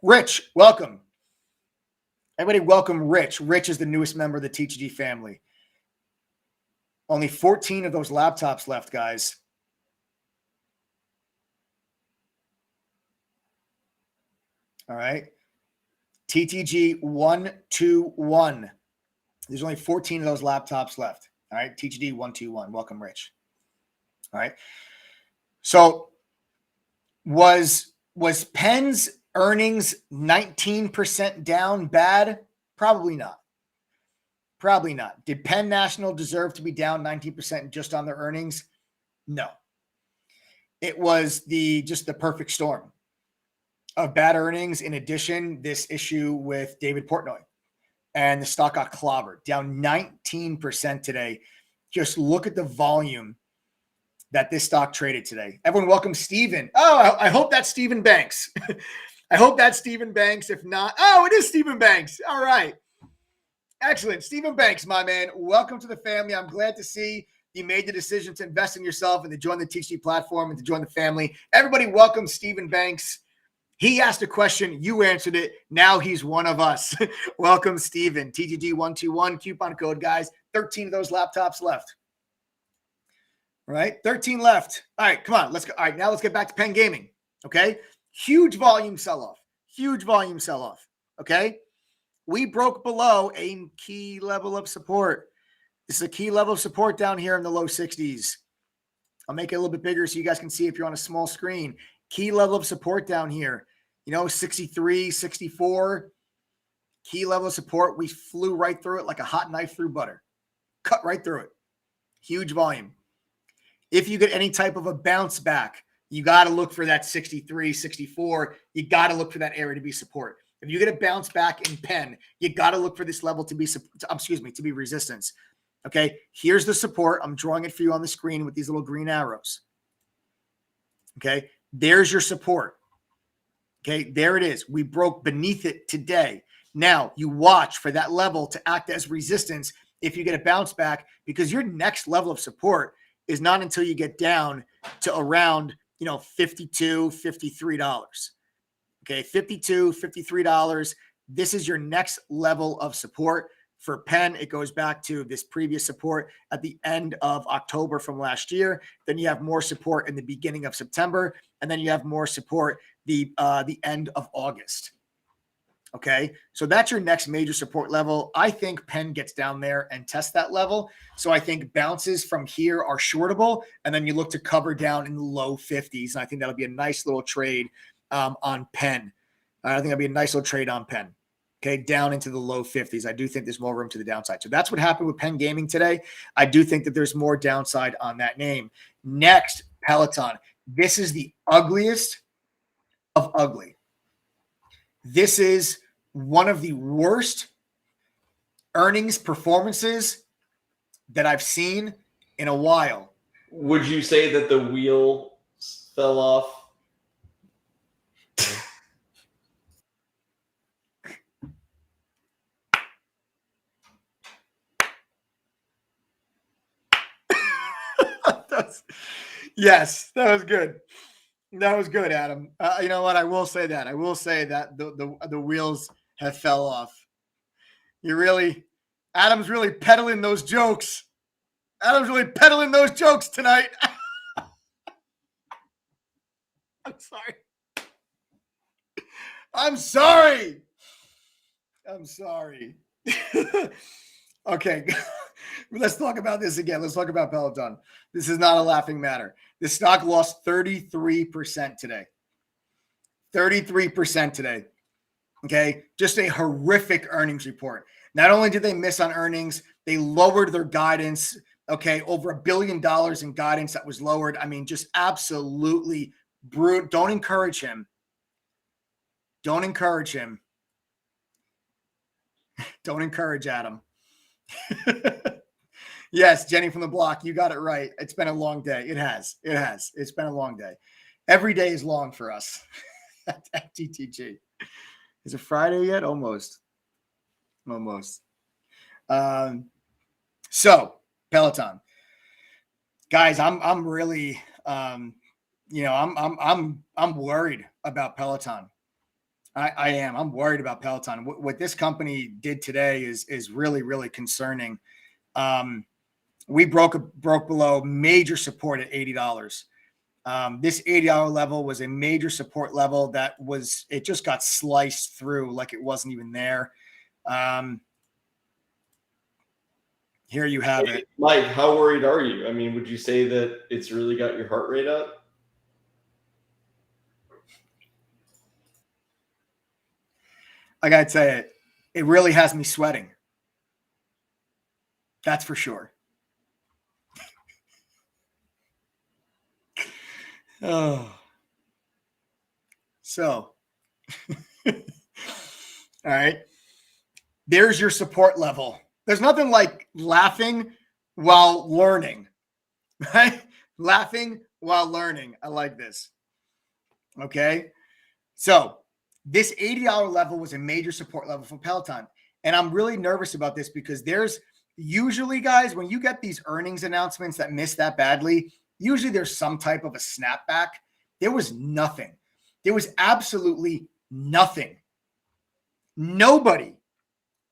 Rich, welcome. Everybody welcome Rich. Rich is the newest member of the TGG family. Only 14 of those laptops left, guys. All right. TTG 121. There's only 14 of those laptops left. All right. TGD 121. Welcome, Rich. All right. So was Penn's earnings 19% down bad? Probably not. Probably not. Did Penn National deserve to be down 19% just on their earnings? No. It was just the perfect storm of bad earnings. In addition, this issue with David Portnoy, and the stock got clobbered, down 19% today. Just look at the volume that this stock traded today. Everyone welcome Steven. Oh, I hope that's Steven Banks. I hope that's Steven Banks. If not, it is Steven Banks. All right. Excellent. Steven Banks, my man. Welcome to the family. I'm glad to see you made the decision to invest in yourself and to join the TGG platform and to join the family. Everybody welcome Steven Banks. He asked a question. You answered it. Now he's one of us. Welcome, Steven. TGG121 coupon code, guys. 13 of those laptops left. All right. 13 left. All right. Come on. Let's go. All right. Now let's get back to Penn Gaming. Okay. Huge volume sell-off. Huge volume sell-off. Okay. We broke below a key level of support. This is a key level of support down here in the low 60s. I'll make it a little bit bigger so you guys can see if you're on a small screen. Key level of support down here, 63, 64. Key level of support. We flew right through it like a hot knife through butter. Cut right through it. Huge volume. If you get any type of a bounce back, you got to look for that 63, 64. You got to look for that area to be support. If you get a bounce back in Penn, you got to look for this level to be resistance. Okay, here's the support. I'm drawing it for you on the screen with these little green arrows. Okay, there's your support. Okay, there it is. We broke beneath it today. Now you watch for that level to act as resistance if you get a bounce back, because your next level of support is not until you get down to around, $52, $53. Okay, $52, $53. This is your next level of support. For Penn, it goes back to this previous support at the end of October from last year. Then you have more support in the beginning of September, and then you have more support the end of August. Okay, so that's your next major support level. I think Penn gets down there and tests that level. So I think bounces from here are shortable, and then you look to cover down in the low 50s. And I think that'll be a nice little trade on Penn. I think that'll be a nice little trade on Penn. Okay, down into the low 50s. I do think there's more room to the downside. So that's what happened with Penn Gaming today. I do think that there's more downside on that name. Next, Peloton. This is the ugliest of ugly. This is one of the worst earnings performances that I've seen in a while. Would you say that the wheel fell off? Yes, that was good. That was good, Adam. You know what? I will say that. I will say that the wheels have fell off. Adam's really peddling those jokes. Adam's really peddling those jokes tonight. I'm sorry. I'm sorry. I'm sorry. Okay. Let's talk about this again. Let's talk about Peloton. This is not a laughing matter. The stock lost 33% today. 33% today. Okay. Just a horrific earnings report. Not only did they miss on earnings, they lowered their guidance Okay, over $1 billion in guidance that was lowered. I mean, just absolutely brutal. Don't encourage him. Don't encourage him. Don't encourage Adam. Yes, Jenny from the block, you got it right. It's been a long day. It has. It has. It's been a long day. Every day is long for us at TTG. Is it Friday yet? Almost. Almost. So Peloton, guys, I'm really, you know, I'm worried about Peloton. I am. I'm worried about Peloton. What this company did today is really, really concerning. We broke below major support at $80. This $80 level was a major support level that it just got sliced through like it wasn't even there. Here you have it. Mike, how worried are you? I mean, would you say that it's really got your heart rate up? I gotta tell you, it really has me sweating. That's for sure. Oh. So, all right. There's your support level. There's nothing like laughing while learning, right? Laughing while learning. I like this. Okay. So this $80 level was a major support level for Peloton. And I'm really nervous about this because there's usually, guys, when you get these earnings announcements that miss that badly, usually there's some type of a snapback. There was nothing. There was absolutely nothing. Nobody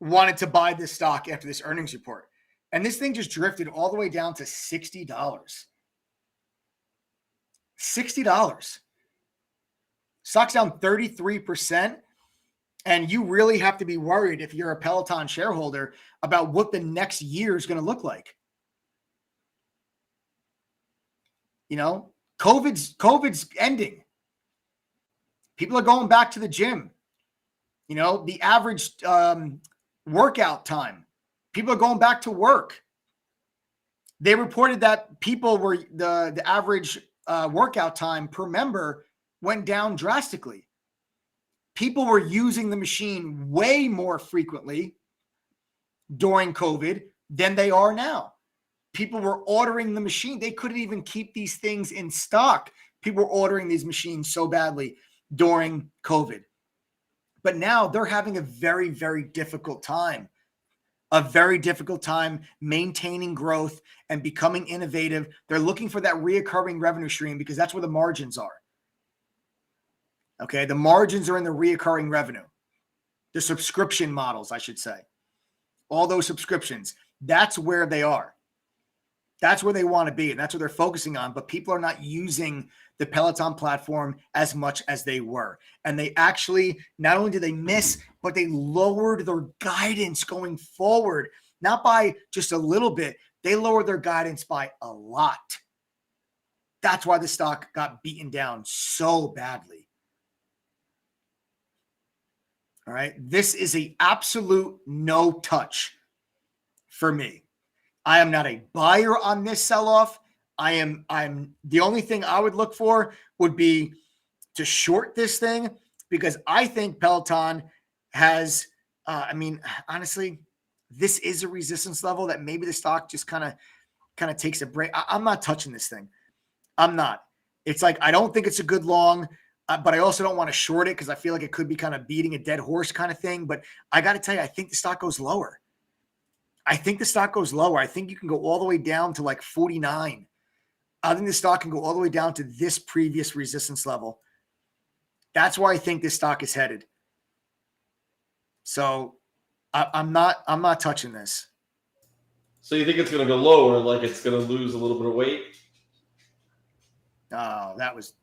wanted to buy this stock after this earnings report. And this thing just drifted all the way down to $60. $60. Stock's down 33%. And you really have to be worried if you're a Peloton shareholder about what the next year is going to look like. You know, COVID's ending. People are going back to the gym. You know, the average workout time. People are going back to work. They reported that people were the average workout time per member went down drastically. People were using the machine way more frequently during COVID than they are now. People were ordering the machine. They couldn't even keep these things in stock. People were ordering these machines so badly during COVID. But now they're having a very, very difficult time. A very difficult time maintaining growth and becoming innovative. They're looking for that reoccurring revenue stream because that's where the margins are. Okay, the margins are in the reoccurring revenue. The subscription models, I should say. All those subscriptions, that's where they are. That's where they want to be, and that's what they're focusing on. But people are not using the Peloton platform as much as they were. And they actually, not only did they miss, but they lowered their guidance going forward. Not by just a little bit. They lowered their guidance by a lot. That's why the stock got beaten down so badly. All right. This is an absolute no touch for me. I am not a buyer on this sell-off. I'm the only thing I would look for would be to short this thing because I think Peloton has, I mean, honestly, this is a resistance level that maybe the stock just kind of takes a break. I'm not touching this thing. I'm not. It's like, I don't think it's a good long, but I also don't want to short it because I feel like it could be kind of beating a dead horse kind of thing. But I got to tell you, I think the stock goes lower. I think the stock goes lower. I think you can go all the way down to like 49. I think the stock can go all the way down to this previous resistance level. That's where I think this stock is headed. So I'm not touching this. So you think it's going to go lower, like it's going to lose a little bit of weight? Oh, that was.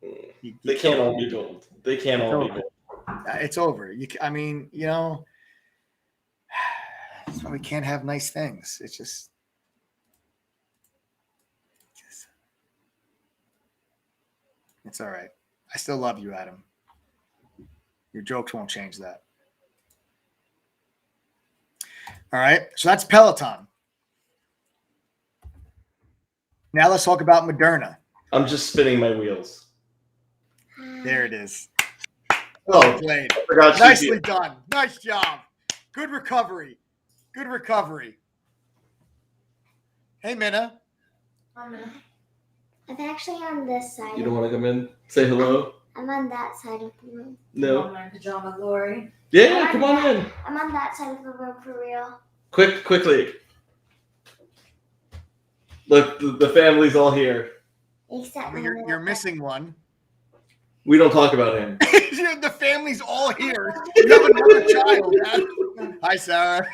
They can't all be gold. They can't all be gold. It's over. I mean, you know, that's why we can't have nice things. It's just. It's all right. I still love you, Adam. Your jokes won't change that. All right. So that's Peloton. Now let's talk about Moderna. I'm just spinning my wheels. There it is. Oh, Well played. I forgot Nicely done. Nice job. Good recovery. Good recovery. Hey, Minna. I'm actually on this side. You don't want to come in? Say hello? I'm on that side of the room. No. On my pajama glory. Yeah, come on in. I'm on that side of the room for real. Quickly. Look, the family's all here. Except I mean, you're missing one. We don't talk about him. The family's all here. You have another child, man. Hi, Sarah.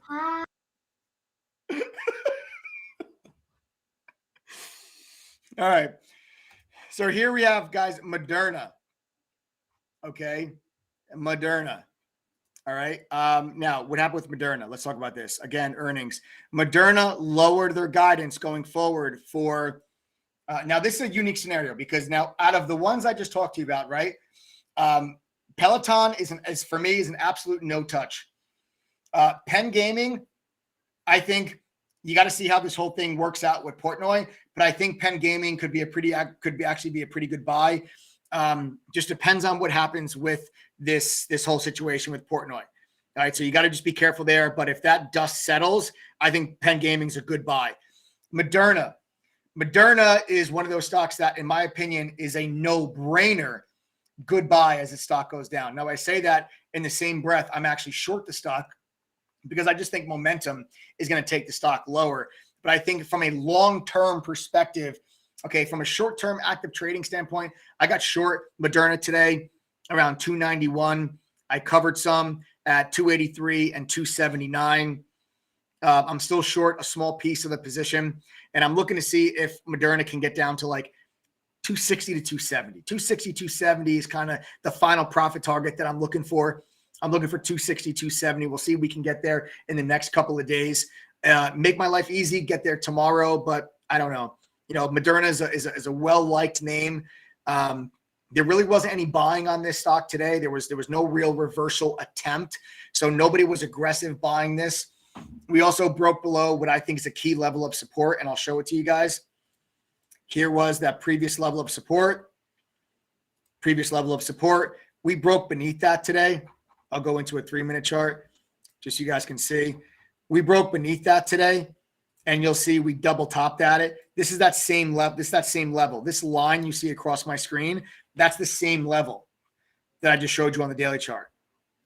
Hi. All right. So here we have, guys, Moderna. Okay. Moderna. All right. Now, what happened with Moderna? Let's talk about this. Again, earnings. Moderna lowered their guidance going forward for now, this is a unique scenario because now out of the ones I just talked to you about, right? Peloton is for me is an absolute no touch. Penn Gaming, I think you got to see how this whole thing works out with Portnoy, but I think Penn Gaming could actually be a pretty good buy. Just depends on what happens with this whole situation with Portnoy. All right, so you got to just be careful there. But if that dust settles, I think Penn Gaming's a good buy. Moderna is one of those stocks that, in my opinion, is a no-brainer good buy as the stock goes down. Now, I say that in the same breath, I'm actually short the stock because I just think momentum is going to take the stock lower. But I think from a long-term perspective, okay, from a short-term active trading standpoint, I got short Moderna today around 291. I covered some at 283 and 279. I'm still short a small piece of the position, and I'm looking to see if Moderna can get down to like 260 to 270. 260, 270 is kind of the final profit target that I'm looking for. I'm looking for 260, 270. We'll see if we can get there in the next couple of days. Make my life easy, get there tomorrow, but I don't know. You know, Moderna is a well-liked name. There really wasn't any buying on this stock today. There was no real reversal attempt, so nobody was aggressive buying this. We also broke below what I think is a key level of support, and I'll show it to you guys. Here was that previous level of support. We broke beneath that today. I'll go into a 3-minute chart just so you guys can see. We broke beneath that today, and you'll see we double topped at it. This is that same level. This line you see across my screen, that's the same level that I just showed you on the daily chart.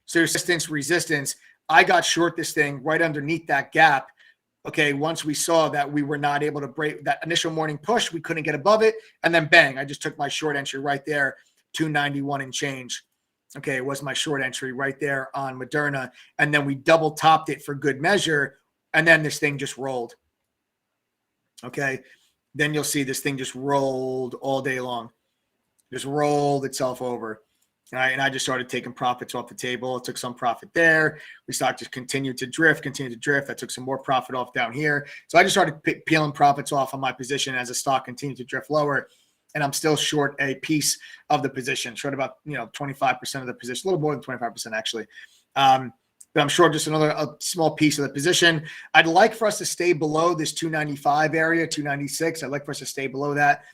So resistance. I got short this thing right underneath that gap. Okay, once we saw that we were not able to break that initial morning push, we couldn't get above it. And then bang, I just took my short entry right there, 291 and change. Okay, it was my short entry right there on Moderna. And then we double topped it for good measure. And then this thing just rolled. Okay, then you'll see this thing just rolled all day long. Just rolled itself over. All right, and I just started taking profits off the table. I took some profit there. We stock just continued to drift. I took some more profit off down here. So I just started peeling profits off on my position as the stock continued to drift lower. And I'm still short a piece of the position, short about 25% of the position, a little more than 25% actually. But I'm short just a small piece of the position. I'd like for us to stay below this 295 area, 296. I'd like for us to stay below that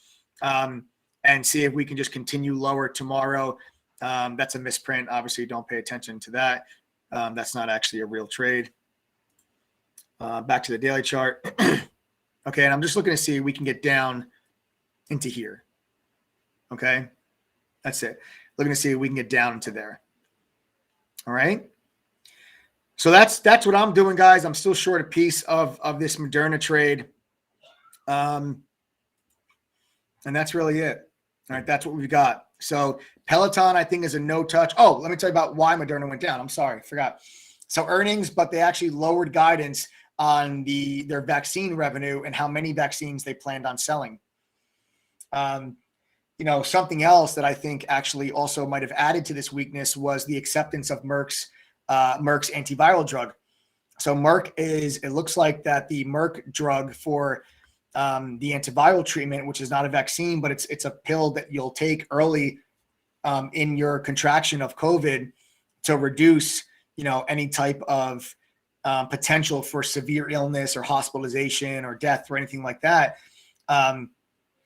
and see if we can just continue lower tomorrow. That's a misprint. Obviously, don't pay attention to that. That's not actually a real trade. Back to the daily chart. Okay, and I'm just looking to see if we can get down into here. Okay, that's it. Looking to see if we can get down into there. All right. So that's what I'm doing, guys. I'm still short a piece of this Moderna trade. And that's really it. All right, that's what we've got. So Peloton, I think, is a no-touch. Oh, let me tell you about why Moderna went down. I'm sorry, forgot. So earnings, but they actually lowered guidance on their vaccine revenue and how many vaccines they planned on selling. Something else that I think actually also might have added to this weakness was the acceptance of Merck's antiviral drug. So it looks like that the Merck drug for the antiviral treatment, which is not a vaccine, but it's a pill that you'll take early in your contraction of COVID to reduce, any type of potential for severe illness or hospitalization or death or anything like that. And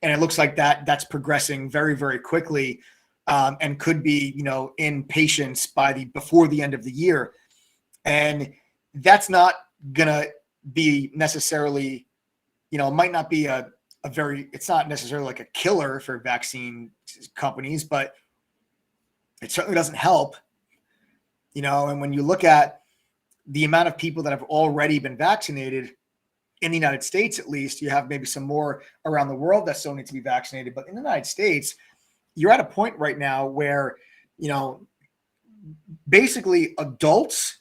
it looks like that's progressing very, very quickly, and could be, in patients before the end of the year. And that's not gonna be necessarily, it might not be it's not necessarily like a killer for vaccine companies, but it certainly doesn't help, and when you look at the amount of people that have already been vaccinated in the United States, at least, you have maybe some more around the world that still need to be vaccinated. But in the United States, you're at a point right now where, basically adults,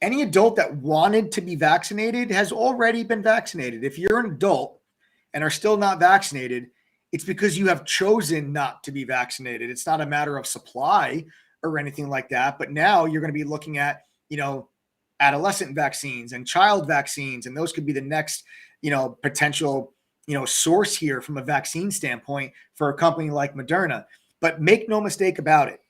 any adult that wanted to be vaccinated has already been vaccinated. If you're an adult and are still not vaccinated, it's because you have chosen not to be vaccinated. It's not a matter of supply or anything like that. But now you're going to be looking at, adolescent vaccines and child vaccines, and those could be the next, potential, source here from a vaccine standpoint for a company like Moderna. But make no mistake about it.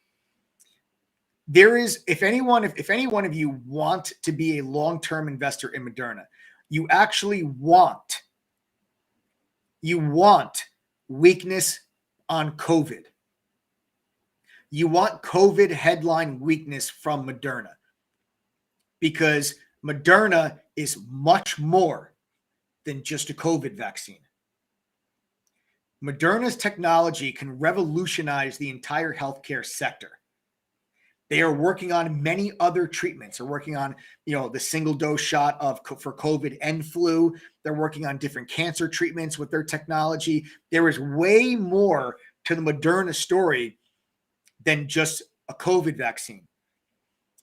There is, if any one of you want to be a long-term investor in Moderna, you actually want weakness on COVID. You want COVID headline weakness from Moderna, because Moderna is much more than just a COVID vaccine. Moderna's technology can revolutionize the entire healthcare sector. They are working on many other treatments. They're working on, the single dose shot for COVID and flu. They're working on different cancer treatments with their technology. There is way more to the Moderna story than just a COVID vaccine.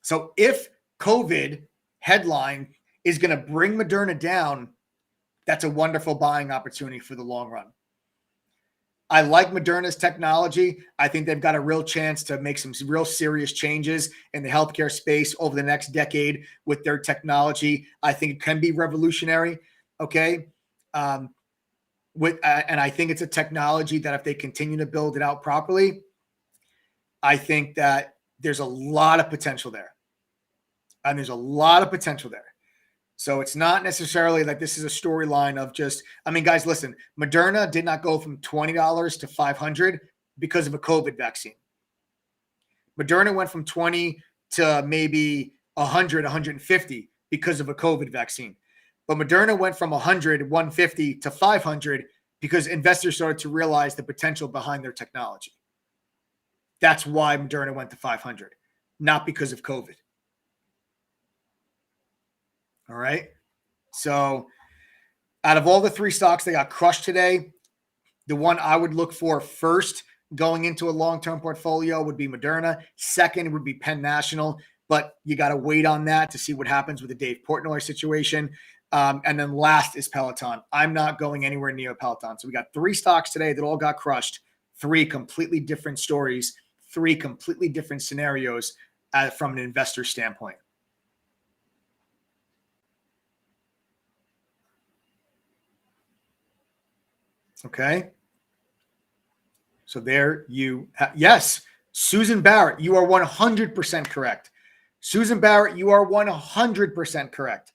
So if COVID headline is going to bring Moderna down, that's a wonderful buying opportunity for the long run. I like Moderna's technology. I think they've got a real chance to make some real serious changes in the healthcare space over the next decade with their technology. I think it can be revolutionary. Okay. And I think it's a technology that if they continue to build it out properly, I think that there's a lot of potential there. And there's a lot of potential there. So it's not necessarily like this is a storyline of just, guys, listen, Moderna did not go from $20 to $500 because of a COVID vaccine. Moderna went from 20 to maybe 100, 150 because of a COVID vaccine. But Moderna went from 100, 150 to 500 because investors started to realize the potential behind their technology. That's why Moderna went to 500, not because of COVID. All right. So out of all the three stocks that got crushed today, the one I would look for first going into a long-term portfolio would be Moderna. Second would be Penn National, but you got to wait on that to see what happens with the Dave Portnoy situation. And then last is Peloton. I'm not going anywhere near Peloton. So we got three stocks today that all got crushed, three completely different stories, three completely different scenarios from an investor standpoint. Okay. So there you yes, Susan Barrett, you are 100% correct. Susan Barrett, you are 100% correct.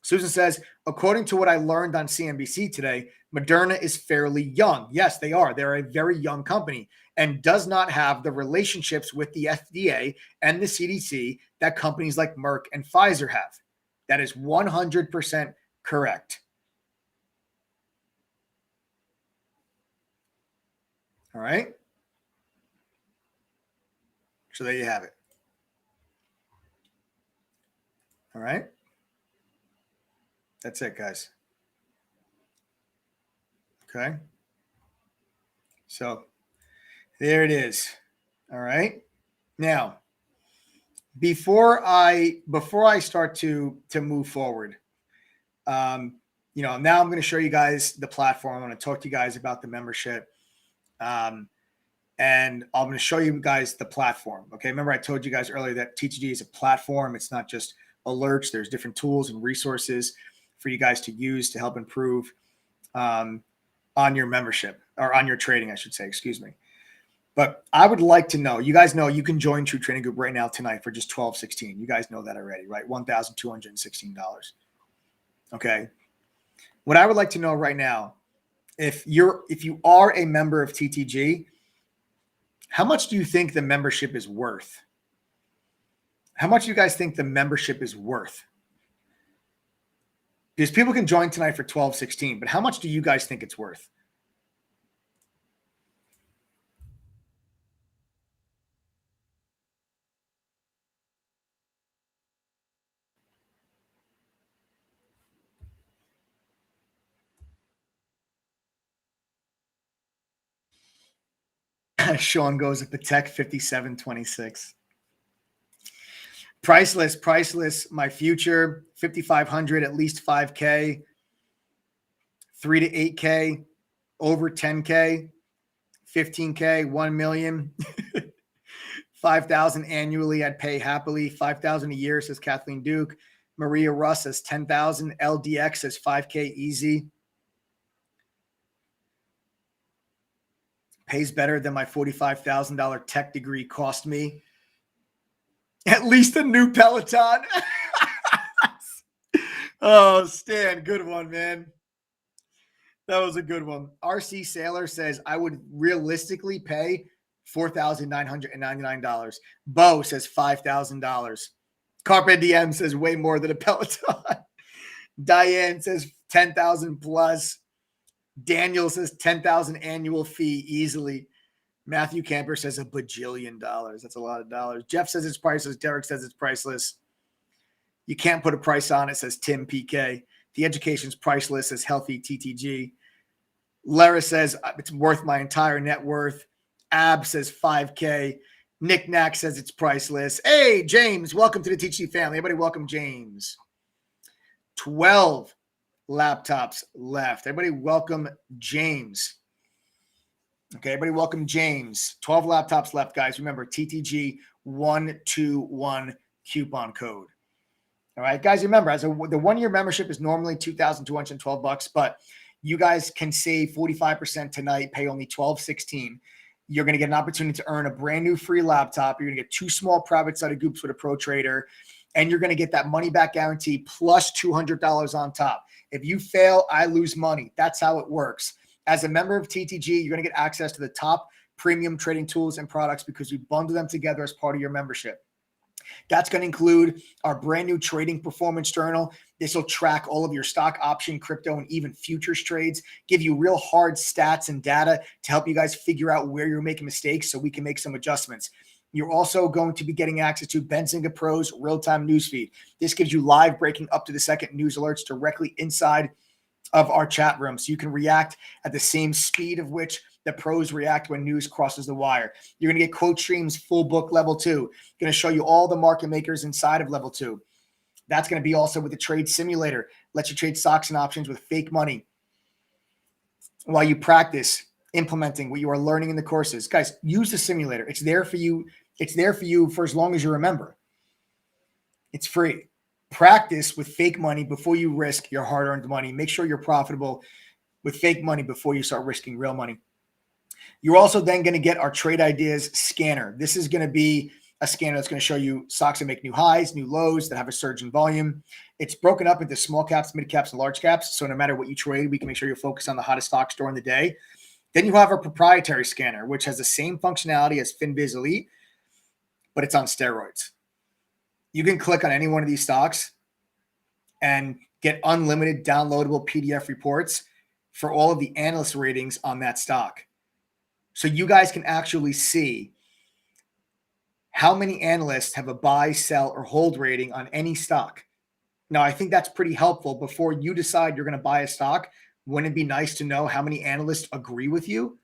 Susan says, according to what I learned on CNBC today, Moderna is fairly young. Yes, they are. They're a very young company and does not have the relationships with the FDA and the CDC that companies like Merck and Pfizer have. That is 100% correct. All right. So there you have it. All right. That's it, guys. Okay. So there it is. All right. Now, before I start to move forward, now I'm going to show you guys the platform. I'm going to talk to you guys about the membership. And I'm going to show you guys the platform. Okay. Remember I told you guys earlier that TTG is a platform. It's not just alerts. There's different tools and resources for you guys to use to help improve on your membership or on your trading, I should say, excuse me. But I would like to know, you guys know you can join True Trading Group right now tonight for just $12.16. You guys know that already, right? $1,216. Okay. What I would like to know right now, if you are a member of TTG, how much do you think the membership is worth? How much do you guys think the membership is worth? Because people can join tonight for $12.16, but how much do you guys think it's worth? Sean goes at the tech 5726. Priceless. My future 5,500, at least 5K, 3 to 8K, over 10K, 15K, 1 million, 5,000 annually. I'd pay happily. 5,000 a year, says Kathleen Duke. Maria Russ says 10,000. LDX says 5K easy. Pays better than my $45,000 tech degree cost me. At least a new Peloton. Oh, Stan, good one, man. That was a good one. RC Sailor says, I would realistically pay $4,999. Bo says $5,000. Carpe Diem says way more than a Peloton. Diane says 10,000 plus. Daniel says 10,000 annual fee easily. Matthew Camper says $1 bajillion. That's a lot of dollars. Jeff says it's priceless. Derek says it's priceless. You can't put a price on it, says Tim PK. The education's priceless, says Healthy TTG. Lara says it's worth my entire net worth. Ab says 5K. Nick Knack says it's priceless. Hey, James, welcome to the TTG family. Everybody welcome James. 12 laptops left. Everybody welcome James. Okay, everybody welcome James. 12 laptops left, guys. Remember, TTG 121 coupon code. All right, guys, remember, the 1-year membership is normally $2,212, but you guys can save 45% tonight, pay only $12.16. You're going to get an opportunity to earn a brand new free laptop. You're going to get 2 small private sided groups with a pro trader, and you're going to get that money back guarantee plus $200 on top. If you fail, I lose money. That's how it works. As a member of TTG, you're going to get access to the top premium trading tools and products because we bundle them together as part of your membership. That's going to include our brand new trading performance journal. This will track all of your stock, option, crypto, and even futures trades, give you real hard stats and data to help you guys figure out where you're making mistakes so we can make some adjustments. You're also going to be getting access to Benzinga Pro's real-time newsfeed. This gives you live breaking up to the second news alerts directly inside of our chat room, so you can react at the same speed of which the pros react when news crosses the wire. You're going to get Quote Stream's full book level 2. Going to show you all the market makers inside of level 2. That's going to be also with the trade simulator. Lets you trade stocks and options with fake money while you practice implementing what you are learning in the courses. Guys, use the simulator. It's there for you. It's there for you for as long as you remember. It's free. Practice with fake money before you risk your hard-earned money. Make sure you're profitable with fake money before you start risking real money. You're also then going to get our Trade Ideas scanner. This is going to be a scanner that's going to show you stocks that make new highs, new lows, that have a surge in volume. It's broken up into small caps, mid caps, and large caps. So no matter what you trade, we can make sure you're focused on the hottest stocks during the day. Then you have our proprietary scanner, which has the same functionality as FinViz Elite, but it's on steroids. You can click on any one of these stocks and get unlimited downloadable PDF reports for all of the analyst ratings on that stock. So you guys can actually see how many analysts have a buy, sell, or hold rating on any stock. Now, I think that's pretty helpful before you decide you're going to buy a stock. Wouldn't it be nice to know how many analysts agree with you?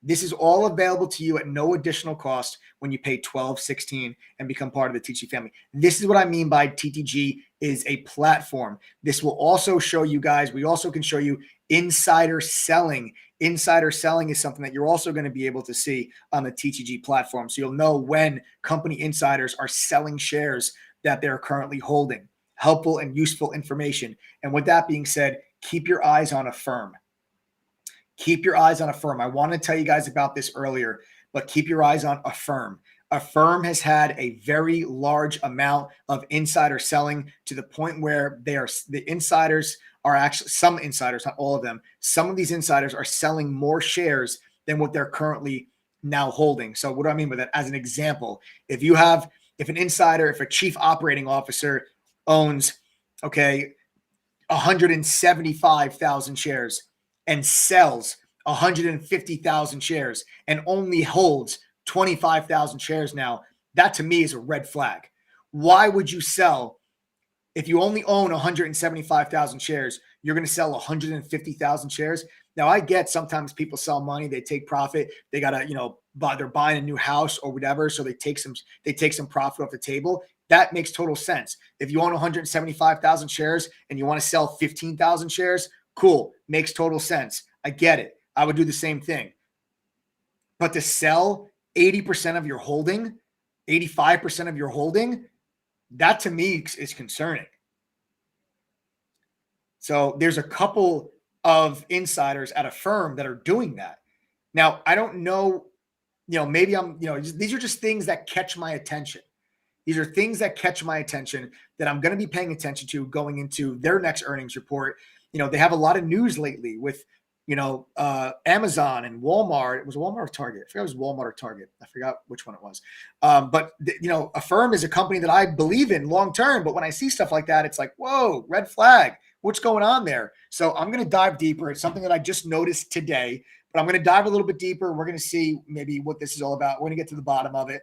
This is all available to you at no additional cost when you pay $12.16 and become part of the TTG family. This is what I mean by TTG is a platform. This will also show you guys, we also can show you insider selling. Insider selling is something that you're also going to be able to see on the TTG platform. So you'll know when company insiders are selling shares that they're currently holding. Helpful and useful information. And with that being said, keep your eyes on a firm. Keep your eyes on a firm. I want to tell you guys about this earlier, but keep your eyes on Affirm. Affirm has had a very large amount of insider selling to the point where the insiders are actually, some insiders, not all of them, some of these insiders are selling more shares than what they're currently now holding. So what do I mean by that? As an example, if a chief operating officer owns, 175,000 shares and sells 150,000 shares and only holds 25,000 shares now, that to me is a red flag. Why would you sell if you only own 175,000 shares? You're going to sell 150,000 shares. Now, I get sometimes people sell money, they take profit, they got to, they're buying a new house or whatever, so they take some profit off the table. That makes total sense. If you own 175,000 shares and you want to sell 15,000 shares, cool, makes total sense. I get it. I would do the same thing. But to sell 80% of your holding, 85% of your holding, that to me is concerning. So there's a couple of insiders at Affirm that are doing that. Now, I don't know, maybe these are just things that catch my attention. These are things that catch my attention that I'm going to be paying attention to going into their next earnings report. They have a lot of news lately with, Amazon and Walmart. It was Walmart or Target. I forgot it was Walmart or Target. I forgot which one it was. But Affirm is a company that I believe in long term. But when I see stuff like that, it's like, whoa, red flag. What's going on there? So I'm going to dive deeper. It's something that I just noticed today, but I'm going to dive a little bit deeper. We're going to see maybe what this is all about. We're going to get to the bottom of it.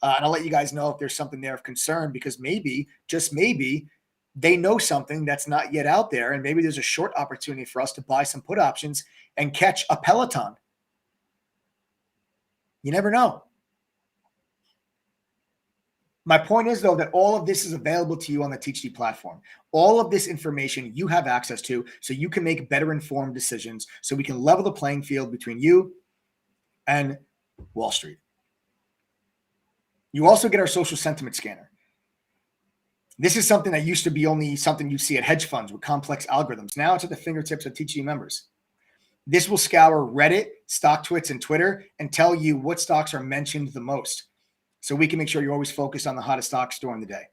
And I'll let you guys know if there's something there of concern, because maybe, just maybe, they know something that's not yet out there. And maybe there's a short opportunity for us to buy some put options and catch a Peloton. You never know. My point is, though, that all of this is available to you on the TeachD platform. All of this information you have access to, so you can make better informed decisions, so we can level the playing field between you and Wall Street. You also get our social sentiment scanner. This is something that used to be only something you see at hedge funds with complex algorithms. Now it's at the fingertips of TeachD members. This will scour Reddit, StockTwits, and Twitter and tell you what stocks are mentioned the most, so we can make sure you're always focused on the hottest stocks during the day.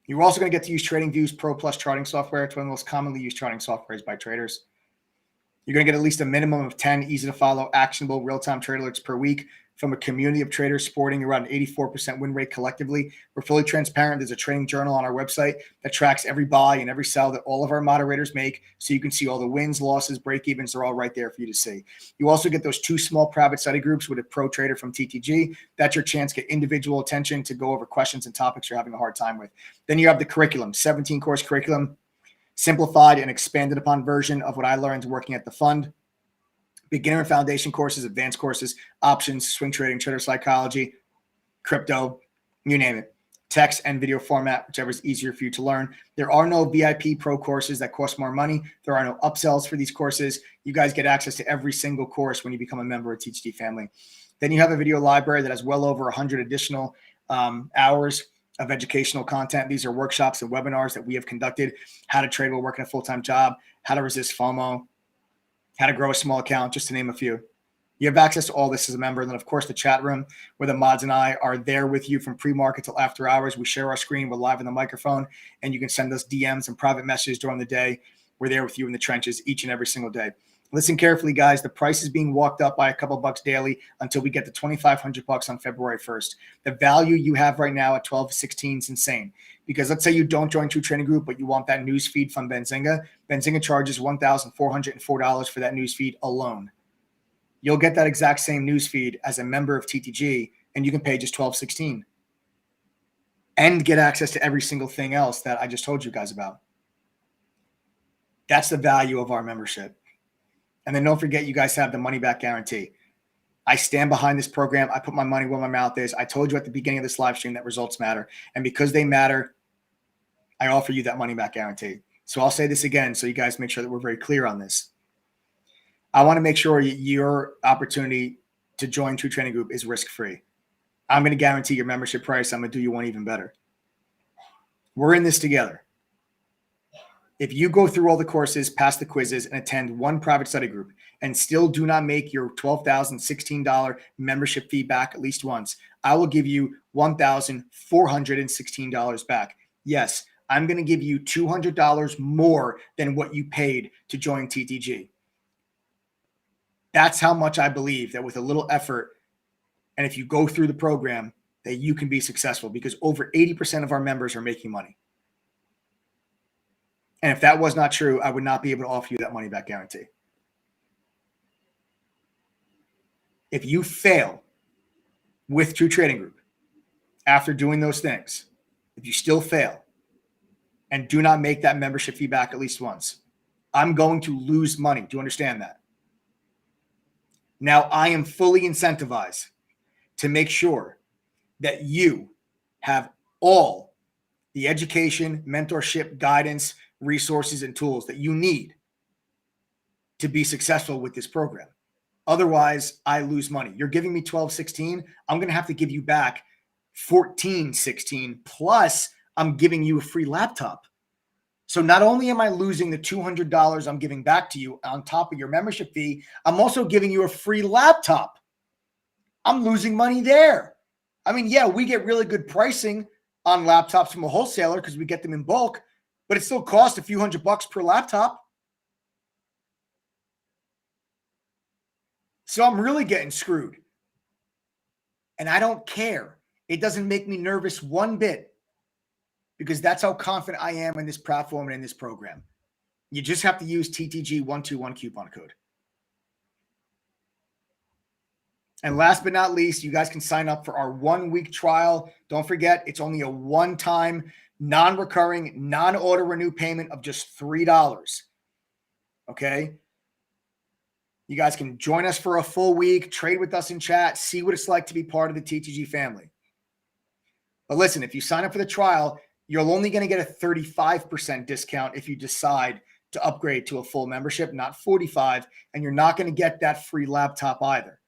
You're also going to get to use TradingView's Pro Plus charting software. It's one of the most commonly used charting softwares by traders. You're going to get at least a minimum of 10 easy-to-follow, actionable, real-time trade alerts per week from a community of traders sporting around an 84% win rate collectively. We're fully transparent. There's a trading journal on our website that tracks every buy and every sell that all of our moderators make, so you can see all the wins, losses, break-evens. They're all right there for you to see. You also get those 2 small private study groups with a pro trader from TTG. That's your chance to get individual attention to go over questions and topics you're having a hard time with. Then you have the curriculum, 17-course curriculum, simplified and expanded upon version of what I learned working at the fund. Beginner and foundation courses, advanced courses, options, swing trading, trader psychology, crypto, you name it. Text and video format, whichever is easier for you to learn. There are no VIP pro courses that cost more money. There are no upsells for these courses. You guys get access to every single course when you become a member of TeachD family. Then you have a video library that has well over 100 additional hours of educational content. These are workshops and webinars that we have conducted: how to trade while working a full-time job, how to resist FOMO, how to grow a small account, just to name a few. You have access to all this as a member. And then, of course, the chat room where the mods and I are there with you from pre-market till after hours. We share our screen. We're live on the microphone, and you can send us DMs and private messages during the day. We're there with you in the trenches each and every single day. Listen carefully, guys. The price is being walked up by a couple bucks daily until we get to $2,500 on February 1st. The value you have right now at $12.16 is insane. Because let's say you don't join True Trading Group, but you want that news feed from Benzinga. Benzinga charges $1,404 for that news feed alone. You'll get that exact same news feed as a member of TTG, and you can pay just $12.16 and get access to every single thing else that I just told you guys about. That's the value of our membership. And then don't forget, you guys have the money back guarantee. I stand behind this program. I put my money where my mouth is. I told you at the beginning of this live stream that results matter. And because they matter, I offer you that money back guarantee. So I'll say this again so you guys make sure that we're very clear on this. I want to make sure your opportunity to join True Trading Group is risk-free. I'm going to guarantee your membership price. I'm going to do you one even better. We're in this together. If you go through all the courses, pass the quizzes, and attend one private study group and still do not make your $12,016 membership fee back at least once, I will give you $1,416 back. Yes, I'm going to give you $200 more than what you paid to join TTG. That's how much I believe that with a little effort, and if you go through the program, that you can be successful, because over 80% of our members are making money. And if that was not true, I would not be able to offer you that money back guarantee. If you fail with True Trading Group after doing those things, if you still fail and do not make that membership fee back at least once, I'm going to lose money. Do you understand that? Now, I am fully incentivized to make sure that you have all the education, mentorship, guidance, resources, and tools that you need to be successful with this program. Otherwise, I lose money. You're giving me $12.16. I'm going to have to give you back $14.16. Plus, I'm giving you a free laptop. So not only am I losing the $200 I'm giving back to you on top of your membership fee, I'm also giving you a free laptop. I'm losing money there. I mean, yeah, we get really good pricing on laptops from a wholesaler because we get them in bulk, but it still costs a few $100 per laptop. So I'm really getting screwed. And I don't care. It doesn't make me nervous one bit, because that's how confident I am in this platform and in this program. You just have to use TTG121 coupon code. And last but not least, you guys can sign up for our 1-week trial. Don't forget, it's only a one-time, non-recurring, non-auto renew payment of just $3. Okay? You guys can join us for a full week, trade with us in chat, see what it's like to be part of the TTG family. But listen, if you sign up for the trial, you're only going to get a 35% discount if you decide to upgrade to a full membership, not 45%, and you're not going to get that free laptop either.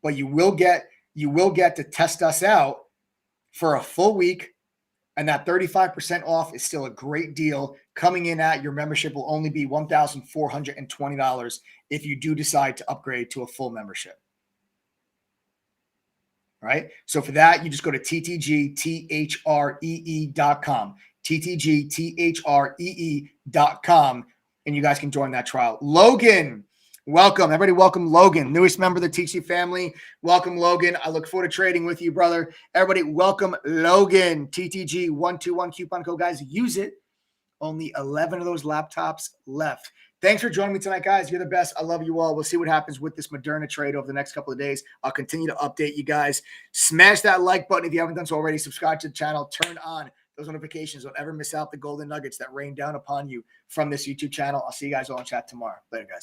But you will get to test us out for a full week, and that 35% off is still a great deal. Coming in at your membership will only be $1,420 if you do decide to upgrade to a full membership. All right. So for that, you just go to ttgthree.com, ttgthree.com, and you guys can join that trial. Logan, welcome. Everybody welcome Logan, newest member of the TTG family. Welcome, Logan. I look forward to trading with you, brother. Everybody welcome Logan. TTG121 coupon code, guys. Use it. Only 11 of those laptops left. Thanks for joining me tonight, guys. You're the best. I love you all. We'll see what happens with this Moderna trade over the next couple of days. I'll continue to update you guys. Smash that like button if you haven't done so already. Subscribe to the channel. Turn on those notifications. Don't ever miss out the golden nuggets that rain down upon you from this YouTube channel. I'll see you guys all in chat tomorrow. Later, guys.